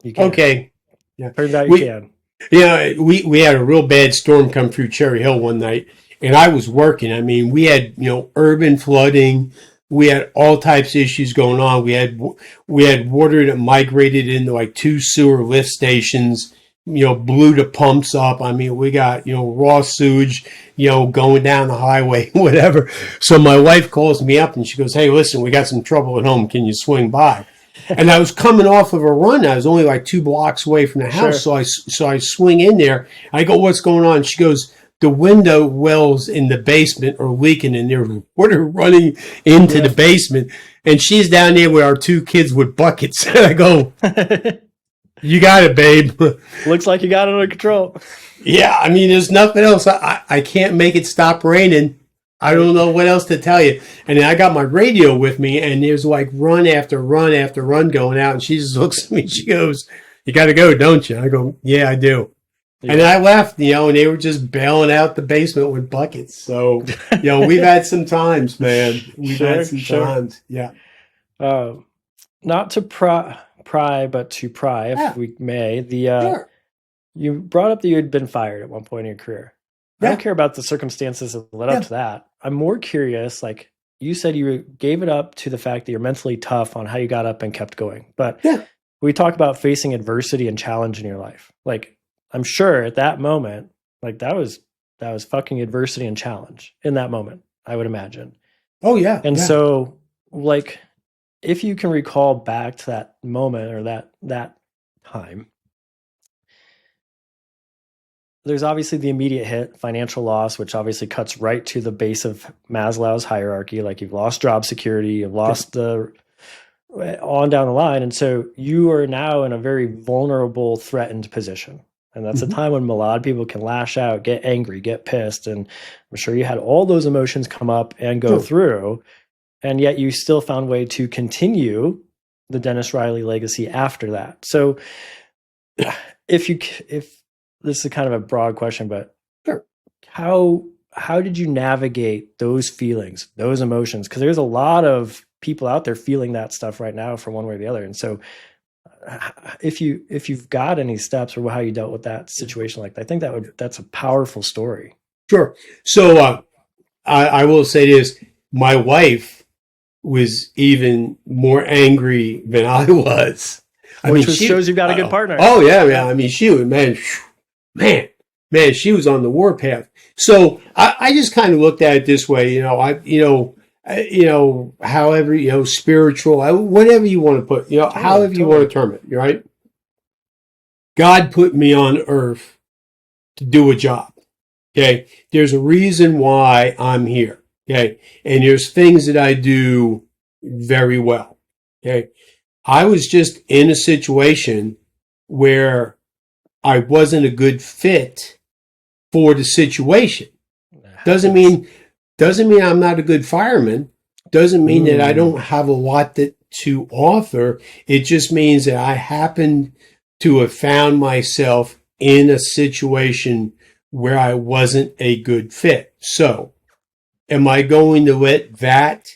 you can. Okay. Yeah. Turns out you can. We had a real bad storm come through Cherry Hill one night, and I was working. I mean, we had urban flooding. We had all types of issues going on. We had water that migrated into like 2 sewer lift stations. Blew the pumps up. I mean, we got raw sewage, going down the highway, whatever. So my wife calls me up and she goes, "Hey, listen, we got some trouble at home. Can you swing by?" And I was coming off of a run. I was only like 2 blocks away from the house. Sure. So I swing in there. I go, "What's going on?" She goes, "The window wells in the basement are leaking and there's water running into the basement." And she's down there with our 2 kids with buckets. And I go, "You got it, babe." Looks like you got it under control. Yeah, I mean, there's nothing else. I can't make it stop raining. I don't know what else to tell you. And then I got my radio with me, and there's like run after run after run going out. And she just looks at me. She goes, "You got to go, don't you?" I go, "Yeah, I do." Yeah. And I left, and they were just bailing out the basement with buckets. So, we've had some times, man. We've had some times. Yeah. Not to pry, but to pry, if we may. Sure. You brought up that you had been fired at one point in your career. I don't care about the circumstances that led up to that. I'm more curious, like you said, you gave it up to the fact that you're mentally tough on how you got up and kept going. But we talk about facing adversity and challenge in your life. Like, I'm sure at that moment, like that was fucking adversity and challenge in that moment, I would imagine. Oh yeah. And so like, if you can recall back to that moment or that time, there's obviously the immediate hit, financial loss, which obviously cuts right to the base of Maslow's hierarchy. Like you've lost job security, you've lost the on down the line. And so you are now in a very vulnerable, threatened position. And that's a time when a lot of people can lash out, get angry, get pissed. And I'm sure you had all those emotions come up and go through. And yet you still found a way to continue the Dennis Reilly legacy after that. So if this is kind of a broad question, but Sure. how did you navigate those feelings, those emotions? Because there's a lot of people out there feeling that stuff right now from one way or the other. And so if you've got any steps or how you dealt with that situation like that, I think that's a powerful story. Sure. So I will say this: my wife was even more angry than I was. Which shows you've got a good partner. Oh yeah, man. I mean, she was man, she was on the warpath. So I just kind of looked at it this way, however, spiritual, whatever you want to put, however you want to term it, right? God put me on earth to do a job. Okay. There's a reason why I'm here. Okay. And there's things that I do very well. Okay. I was just in a situation where I wasn't a good fit for the situation. Doesn't mean I'm not a good fireman. Doesn't mean that I don't have a lot to offer. It just means that I happened to have found myself in a situation where I wasn't a good fit. So, am I going to let that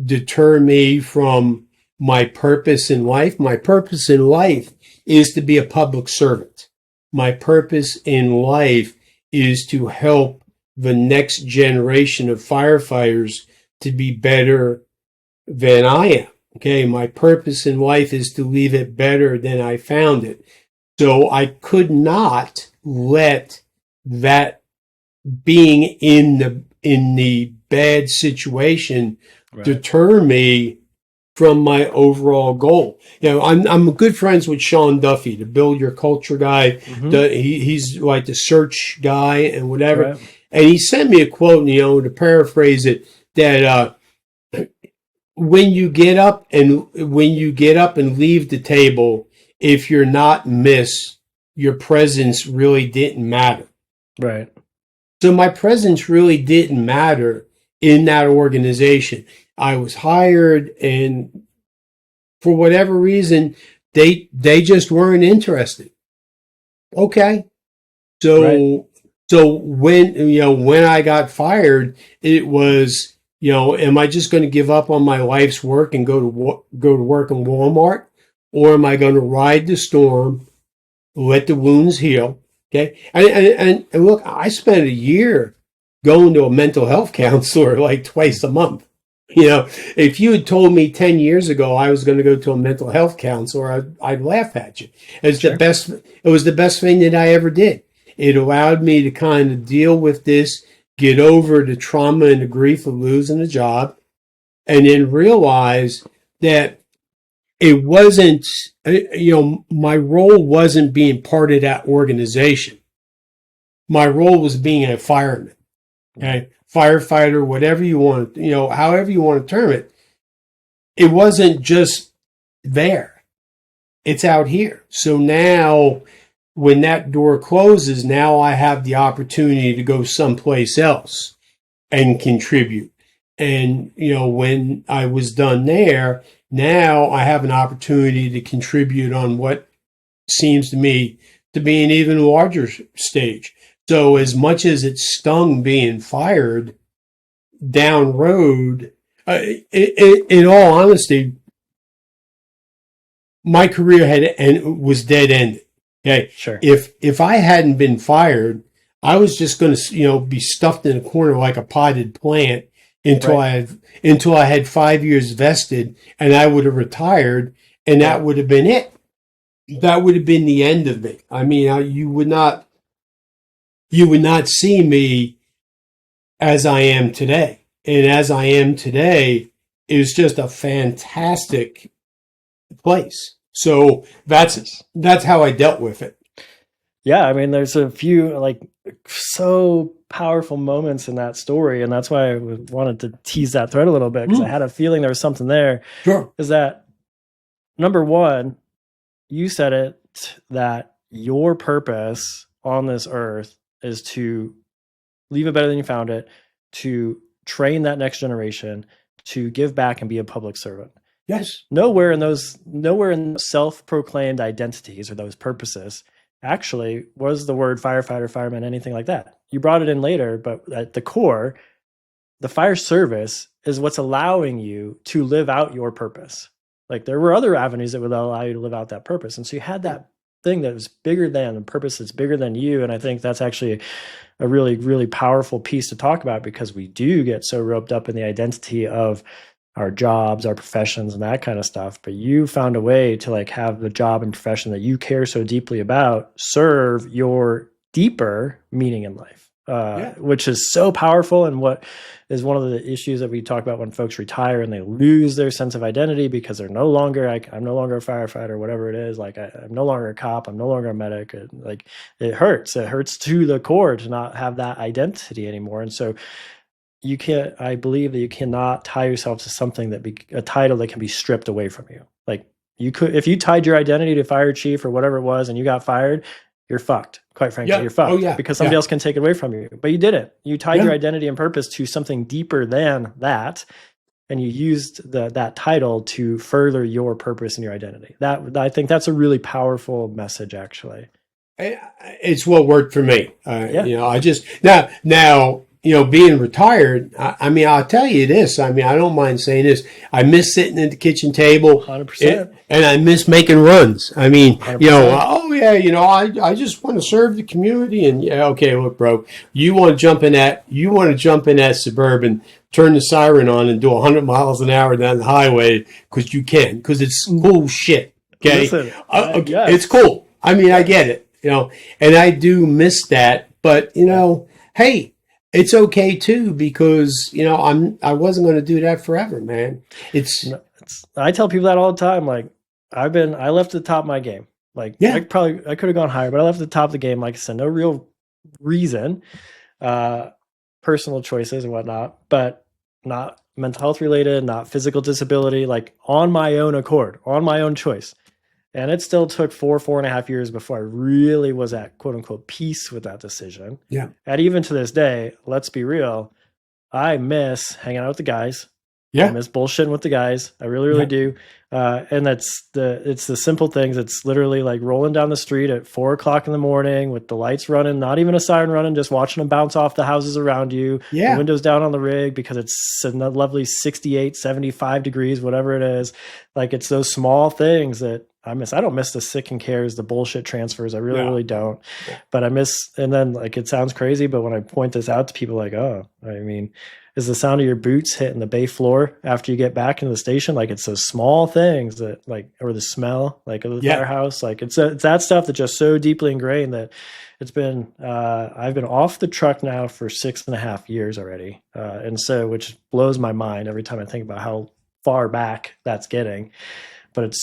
deter me from my purpose in life? My purpose in life is to be a public servant. My purpose in life is to help the next generation of firefighters to be better than I am. Okay. My purpose in life is to leave it better than I found it. So I could not let that being in the bad situation deter me from my overall goal. I'm good friends with Sean Duffy, the Build Your Culture guy. He's like the search guy and whatever. Right. And he sent me a quote, to paraphrase it, that when you get up and leave the table, if you're not missed, your presence really didn't matter. Right. So my presence really didn't matter in that organization. I was hired, and for whatever reason, they just weren't interested. Okay. So when I got fired, it was, am I just going to give up on my life's work and go to work in Walmart, or am I going to ride the storm, let the wounds heal? Okay. And look, I spent a year going to a mental health counselor like twice a month. If you had told me 10 years ago I was going to go to a mental health counselor, I'd laugh at you. It was the best thing that I ever did. It allowed me to kind of deal with this, get over the trauma and the grief of losing a job, and then realize that it wasn't, my role wasn't being part of that organization. My role was being a fireman. Okay. Firefighter, whatever you want, however you want to term it. It wasn't just there. It's out here. So now when that door closes, now I have the opportunity to go someplace else and contribute. And, when I was done there, now I have an opportunity to contribute on what seems to me to be an even larger stage. So as much as it stung being fired down road, in all honesty, my career was dead ended. Okay. Sure. If I hadn't been fired, I was just going to, be stuffed in a corner like a potted plant until I had 5 years vested, and I would have retired, and that would have been it. That would have been the end of me. I mean, you would not see me as I am today. And as I am today is just a fantastic place. So that's how I dealt with it. Yeah, I mean, there's a few like so powerful moments in that story, and that's why I wanted to tease that thread a little bit because I had a feeling there was something there. Sure. Is that number one? You said it that your purpose on this earth is to leave it better than you found it, to train that next generation, to give back and be a public servant. Yes. Nowhere in self-proclaimed identities or those purposes actually was the word firefighter, fireman, anything like that. You brought it in later, but at the core, the fire service is what's allowing you to live out your purpose. Like there were other avenues that would allow you to live out that purpose. And so you had that thing that was bigger than, a purpose that's bigger than you. And I think that's actually a really, really powerful piece to talk about because we do get so roped up in the identity of our jobs, our professions, and that kind of stuff. But you found a way to like have the job and profession that you care so deeply about serve your deeper meaning in life, which is so powerful. And what is one of the issues that we talk about when folks retire and they lose their sense of identity because they're no longer like, I'm no longer a firefighter, whatever it is. Like I'm no longer a cop. I'm no longer a medic. It hurts. It hurts to the core to not have that identity anymore. And so I believe that you cannot tie yourself to something a title that can be stripped away from you. Like you could, if you tied your identity to fire chief or whatever it was and you got fired, you're fucked. Quite frankly, you're fucked because somebody else can take it away from you. But you didn't. You tied your identity and purpose to something deeper than that. And you used that title to further your purpose and your identity. I think that's a really powerful message, actually. It's what worked for me. I just, now, being retired, I mean, I'll tell you this. I mean, I don't mind saying this. I miss sitting at the kitchen table 100%. And I miss making runs. I mean, 100%. I just want to serve the community. And okay, look, bro, you want to jump in that Suburban, turn the siren on and do 100 miles an hour down the highway because you can, because it's cool shit. Okay. Listen, yes. It's cool. I mean, I get it, and I do miss that, but hey, it's okay too, because I wasn't going to do that forever, man. I tell people that all the time. Like I left at the top of my game. Like I could have gone higher, but I left at the top of the game. Like I said, no real reason, personal choices and whatnot, but not mental health related, not physical disability, like on my own accord, on my own choice. And it still took 4.5 years before I really was at quote unquote peace with that decision. Yeah. And even to this day, let's be real, I miss hanging out with the guys. Yeah. I miss bullshitting with the guys. I really, really do. And it's the simple things. It's literally like rolling down the street at 4:00 in the morning with the lights running, not even a siren running, just watching them bounce off the houses around you. Yeah. The windows down on the rig because it's a lovely 68, 75 degrees, whatever it is. Like it's those small things that I miss. I don't miss the sick and cares, the bullshit transfers. I really, really don't. But I miss, and then like, it sounds crazy, but when I point this out to people like, oh, I mean, is the sound of your boots hitting the bay floor after you get back into the station? Like it's those small things that like, or the smell like of the firehouse. Like it's that stuff that just so deeply ingrained that it's been, I've been off the truck now for 6.5 years already. And so, which blows my mind every time I think about how far back that's getting, but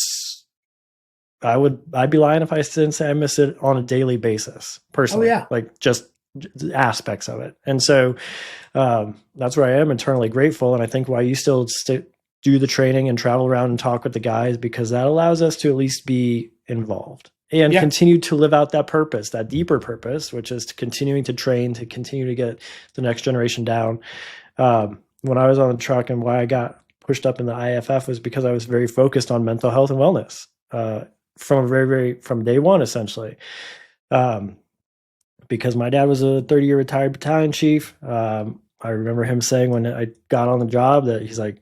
I'd be lying if I didn't say I miss it on a daily basis personally. Oh, yeah. Like just aspects of it. And so that's where I am internally grateful. And I think why you still do the training and travel around and talk with the guys, because that allows us to at least be involved and continue to live out that purpose, that deeper purpose, which is to continuing to train, to continue to get the next generation down. When I was on the truck and why I got pushed up in the IFF was because I was very focused on mental health and wellness. From day one, essentially, because my dad was a 30-year retired battalion chief. I remember him saying when I got on the job that he's like,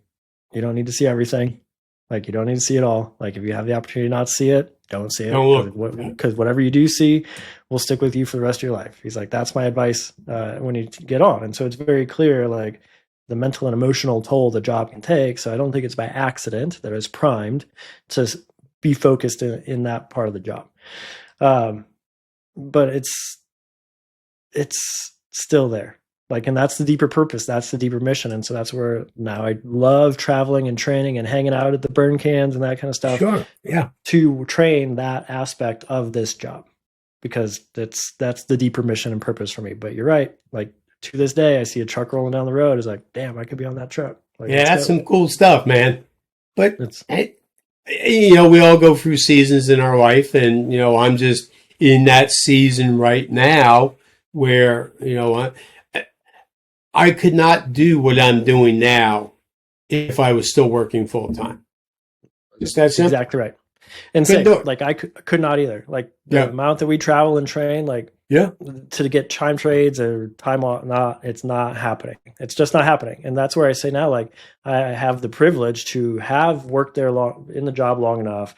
you don't need to see everything. Like, you don't need to see it all. Like, if you have the opportunity not to see it, don't see it. Because whatever you do see will stick with you for the rest of your life. He's like, that's my advice when you get on. And so it's very clear, like, the mental and emotional toll the job can take. So I don't think it's by accident that I was primed to be focused in that part of the job. But it's still there. Like, and that's the deeper purpose. That's the deeper mission. And so that's where now I love traveling and training and hanging out at the burn cans and that kind of stuff. Sure. Yeah. To train that aspect of this job. because that's the deeper mission and purpose for me. But you're right. Like to this day, I see a truck rolling down the road. It's like, damn, I could be on that truck. Like, Yeah, that's go. some cool stuff, man. But It's we all go through seasons in our life, and I'm just in that season right now where I could not do what I'm doing now if I was still working full time. Just that simple. exactly right. And Couldn't same, do it. like I could not either. Like the Yeah. amount that we travel and train, like Yeah. to get time trades or time off, it's not happening. It's just not happening. And that's where I say now, like I have the privilege to have worked there in the job long enough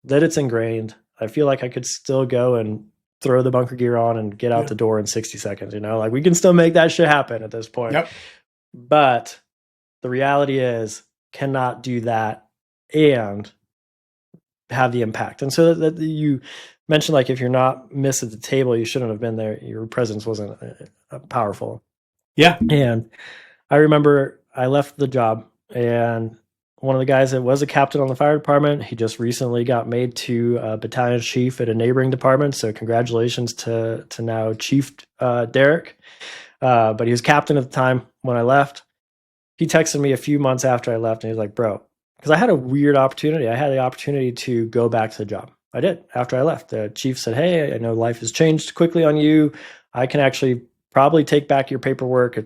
that it's ingrained. I feel like I could still go and throw the bunker gear on and get out the door in 60 seconds, like we can still make that shit happen at this point. Yep. But the reality is cannot do that and have the impact. And so that you mentioned, like, if you're not missed at the table, you shouldn't have been there. Your presence wasn't powerful. Yeah. And I remember I left the job, and one of the guys that was a captain on the fire department, he just recently got made to a battalion chief at a neighboring department. So congratulations to now Chief Derek. But he was captain at the time when I left. He texted me a few months after I left, and he was like, bro, because I had a weird opportunity. I had the opportunity to go back to the job. I did after I left. The chief said, hey, I know life has changed quickly on you. I can actually probably take back your paperwork,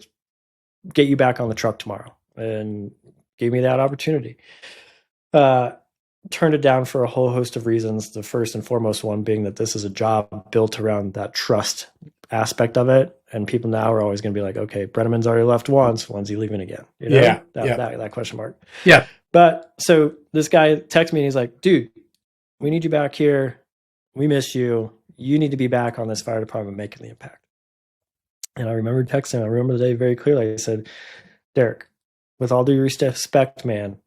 get you back on the truck tomorrow. And gave me that opportunity. Turned it down for a whole host of reasons. The first and foremost one being that this is a job built around that trust aspect of it. And people now are always going to be like, okay, Brenneman's already left once. When's he leaving again? That question mark. Yeah. But so this guy texted me and he's like, dude, we need you back here. We miss you. You need to be back on this fire department making the impact. And I remember texting. I remember the day very clearly. I said, Derek, with all due respect, man,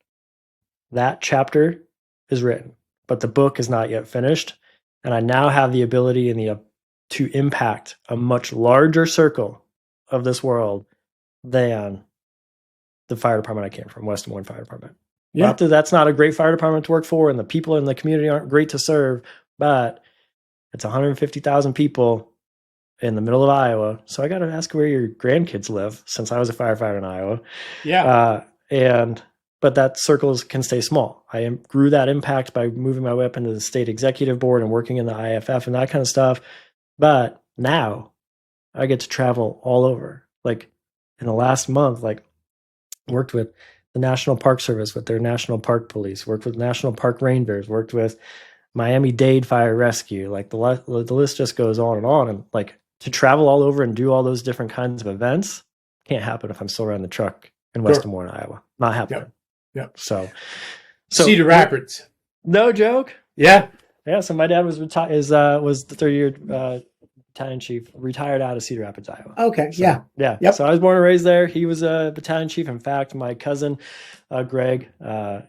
that chapter is written, but the book is not yet finished. And I now have the ability and to impact a much larger circle of this world than the fire department I came from, West Des Moines Fire Department. Yeah. Not that that's not a great fire department to work for, and the people in the community aren't great to serve, but it's 150,000 people in the middle of Iowa. So I got to ask where your grandkids live, since I was a firefighter in Iowa. Yeah. But that circles can stay small. I grew that impact by moving my way up into the state executive board and working in the IFF and that kind of stuff. But now I get to travel all over. Like in the last month, like worked with the National Park Service with their National Park Police, worked with National Park Rangers, worked with Miami-Dade Fire Rescue. Like the list just goes on. And like to travel all over and do all those different kinds of events can't happen if I'm still running the truck in West Des Moines, Iowa. Not happening. Yep. So Cedar Rapids. No joke. Yeah. Yeah. So my dad was was the 3rd-year battalion chief, retired out of Cedar Rapids, Iowa. Okay. So, yeah. Yep. So I was born and raised there. He was a battalion chief. In fact, my cousin Greg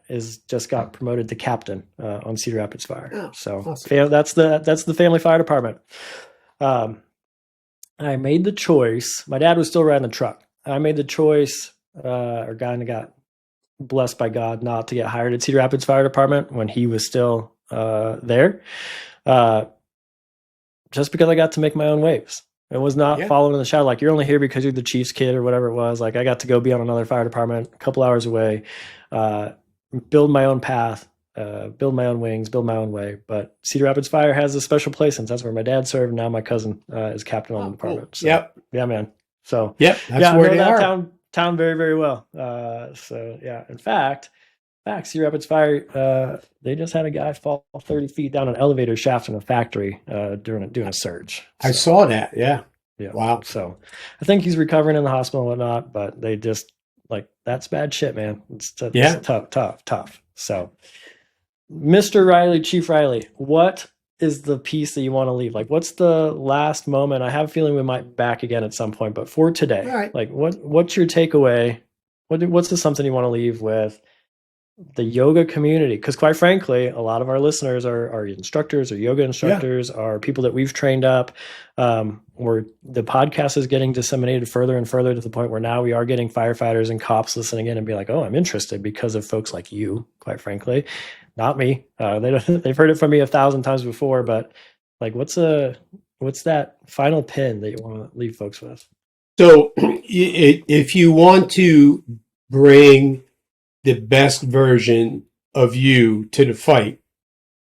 is just got promoted to captain on Cedar Rapids Fire. Oh, so awesome. that's the family fire department. I made the choice. My dad was still riding the truck. I made the choice, or kind of got blessed by God not to get hired at Cedar Rapids Fire Department when he was still there. Just because I got to make my own waves. It was not following in the shadow. Like, you're only here because you're the chief's kid or whatever it was. Like, I got to go be on another fire department a couple hours away, build my own path, build my own wings, build my own way. But Cedar Rapids Fire has a special place, since that's where my dad served. And now my cousin is captain on the department. Cool. So, yep. Yeah, man. So that's I where know they that are. town very, very well. In fact, Cedar Rapids Fire, they just had a guy fall 30 feet down an elevator shaft in a factory doing a surge. So, I saw that. Yeah. Yeah. Wow. So I think he's recovering in the hospital and whatnot, but they just, like, that's bad shit, man. It's tough. So Mr. Reilly, Chief Reilly, what is the piece that you want to leave? Like, what's the last moment? I have a feeling we might be back again at some point, but for today, All right. like, what's your takeaway? What's the something you want to leave with the yoga community? Because quite frankly, a lot of our listeners are instructors or yoga instructors, are people that we've trained up. Where the podcast is getting disseminated further and further to the point where now we are getting firefighters and cops listening in and be like, oh, I'm interested, because of folks like you, quite frankly. Not me. They've heard it from me 1,000 times before, but Like, what's that final pin that you want to leave folks with? So if you want to bring the best version of you to the fight,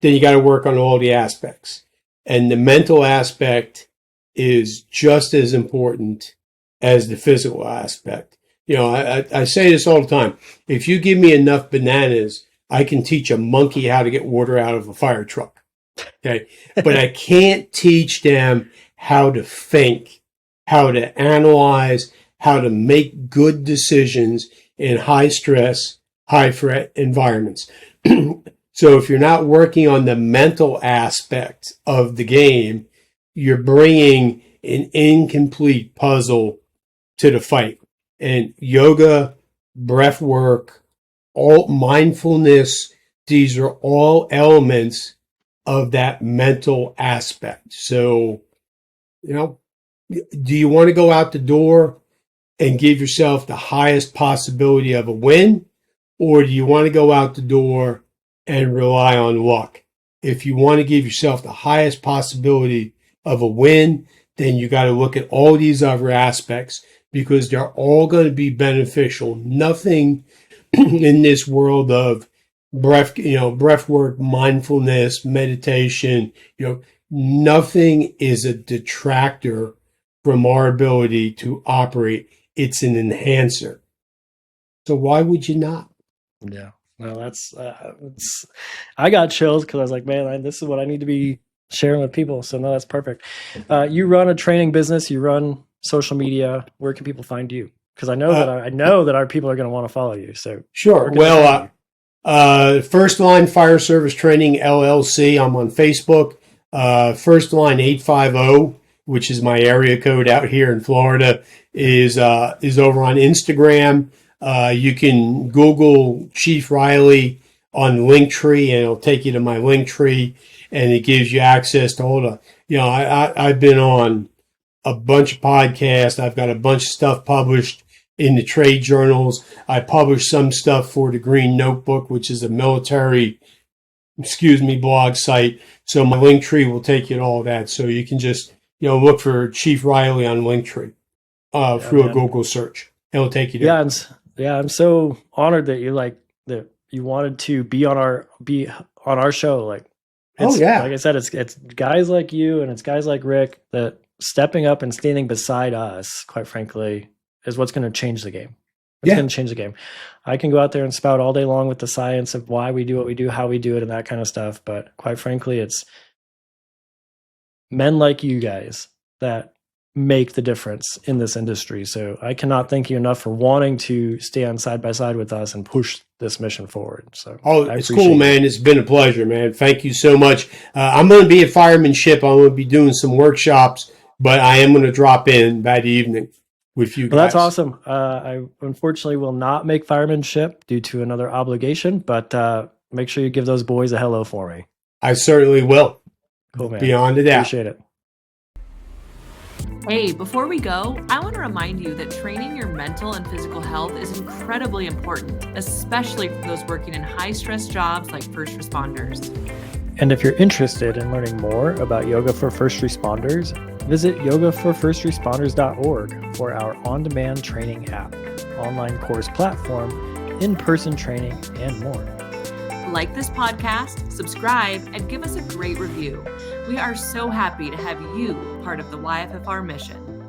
then you got to work on all the aspects. And the mental aspect is just as important as the physical aspect. You know, I say this all the time. If you give me enough bananas, I can teach a monkey how to get water out of a fire truck. Okay. But I can't teach them how to think, how to analyze, how to make good decisions in high stress, high threat environments. So if you're not working on the mental aspect of the game, you're bringing an incomplete puzzle to the fight. And yoga, breath work, all mindfulness, these are all elements of that mental aspect. So, you know, do you want to go out the door and give yourself the highest possibility of a win? Or do you want to go out the door and rely on luck? If you want to give yourself the highest possibility of a win, then you got to look at all these other aspects because they're all going to be beneficial. Nothing in this world of breath work, mindfulness, meditation, nothing is a detractor from our ability to operate. It's an enhancer. So why would you not? Yeah. No, that's I got chills because I was like, man, this is what I need to be sharing with people. So no, that's perfect. You run a training business, you run social media. Where can people find you? Because I know that our people are going to want to follow you. So sure. Well, First Line Fire Service Training LLC. I'm on Facebook. First Line 850, which is my area code out here in Florida, is over on Instagram. You can Google Chief Reilly on Linktree, and it'll take you to my Linktree, and it gives you access to all the. I've been on a bunch of podcasts. I've got a bunch of stuff published in the trade journals. I publish some stuff for the Green Notebook, which is a military, blog site. So my Linktree will take you to all that. So you can just, look for Chief Reilly on Linktree through a Google search. It'll take you there. Yeah, I'm so honored that you wanted to be on our show. Like I said, it's guys like you and it's guys like Rick that stepping up and standing beside us, quite frankly, is what's going to change the game. It's going to change the game. I can go out there and spout all day long with the science of why we do what we do, how we do it, and that kind of stuff. But quite frankly, it's men like you guys that make the difference in this industry. So I cannot thank you enough for wanting to stand side by side with us and push this mission forward. So it's cool, man. It's been a pleasure, man. Thank you so much. I'm going to be at Firemanship. I'm going to be doing some workshops, but I am going to drop in that evening with you guys. Well, that's awesome. I unfortunately will not make Firemanship due to another obligation, but make sure you give those boys a hello for me. I certainly will. Cool, man. Beyond a doubt. Appreciate it. Hey, before we go, I want to remind you that training your mental and physical health is incredibly important, especially for those working in high-stress jobs like first responders. And if you're interested in learning more about yoga for first responders, visit yogaforfirstresponders.org for our on-demand training app, online course platform, in-person training, and more. Like this podcast, subscribe, and give us a great review. We are so happy to have you part of the YFFR mission.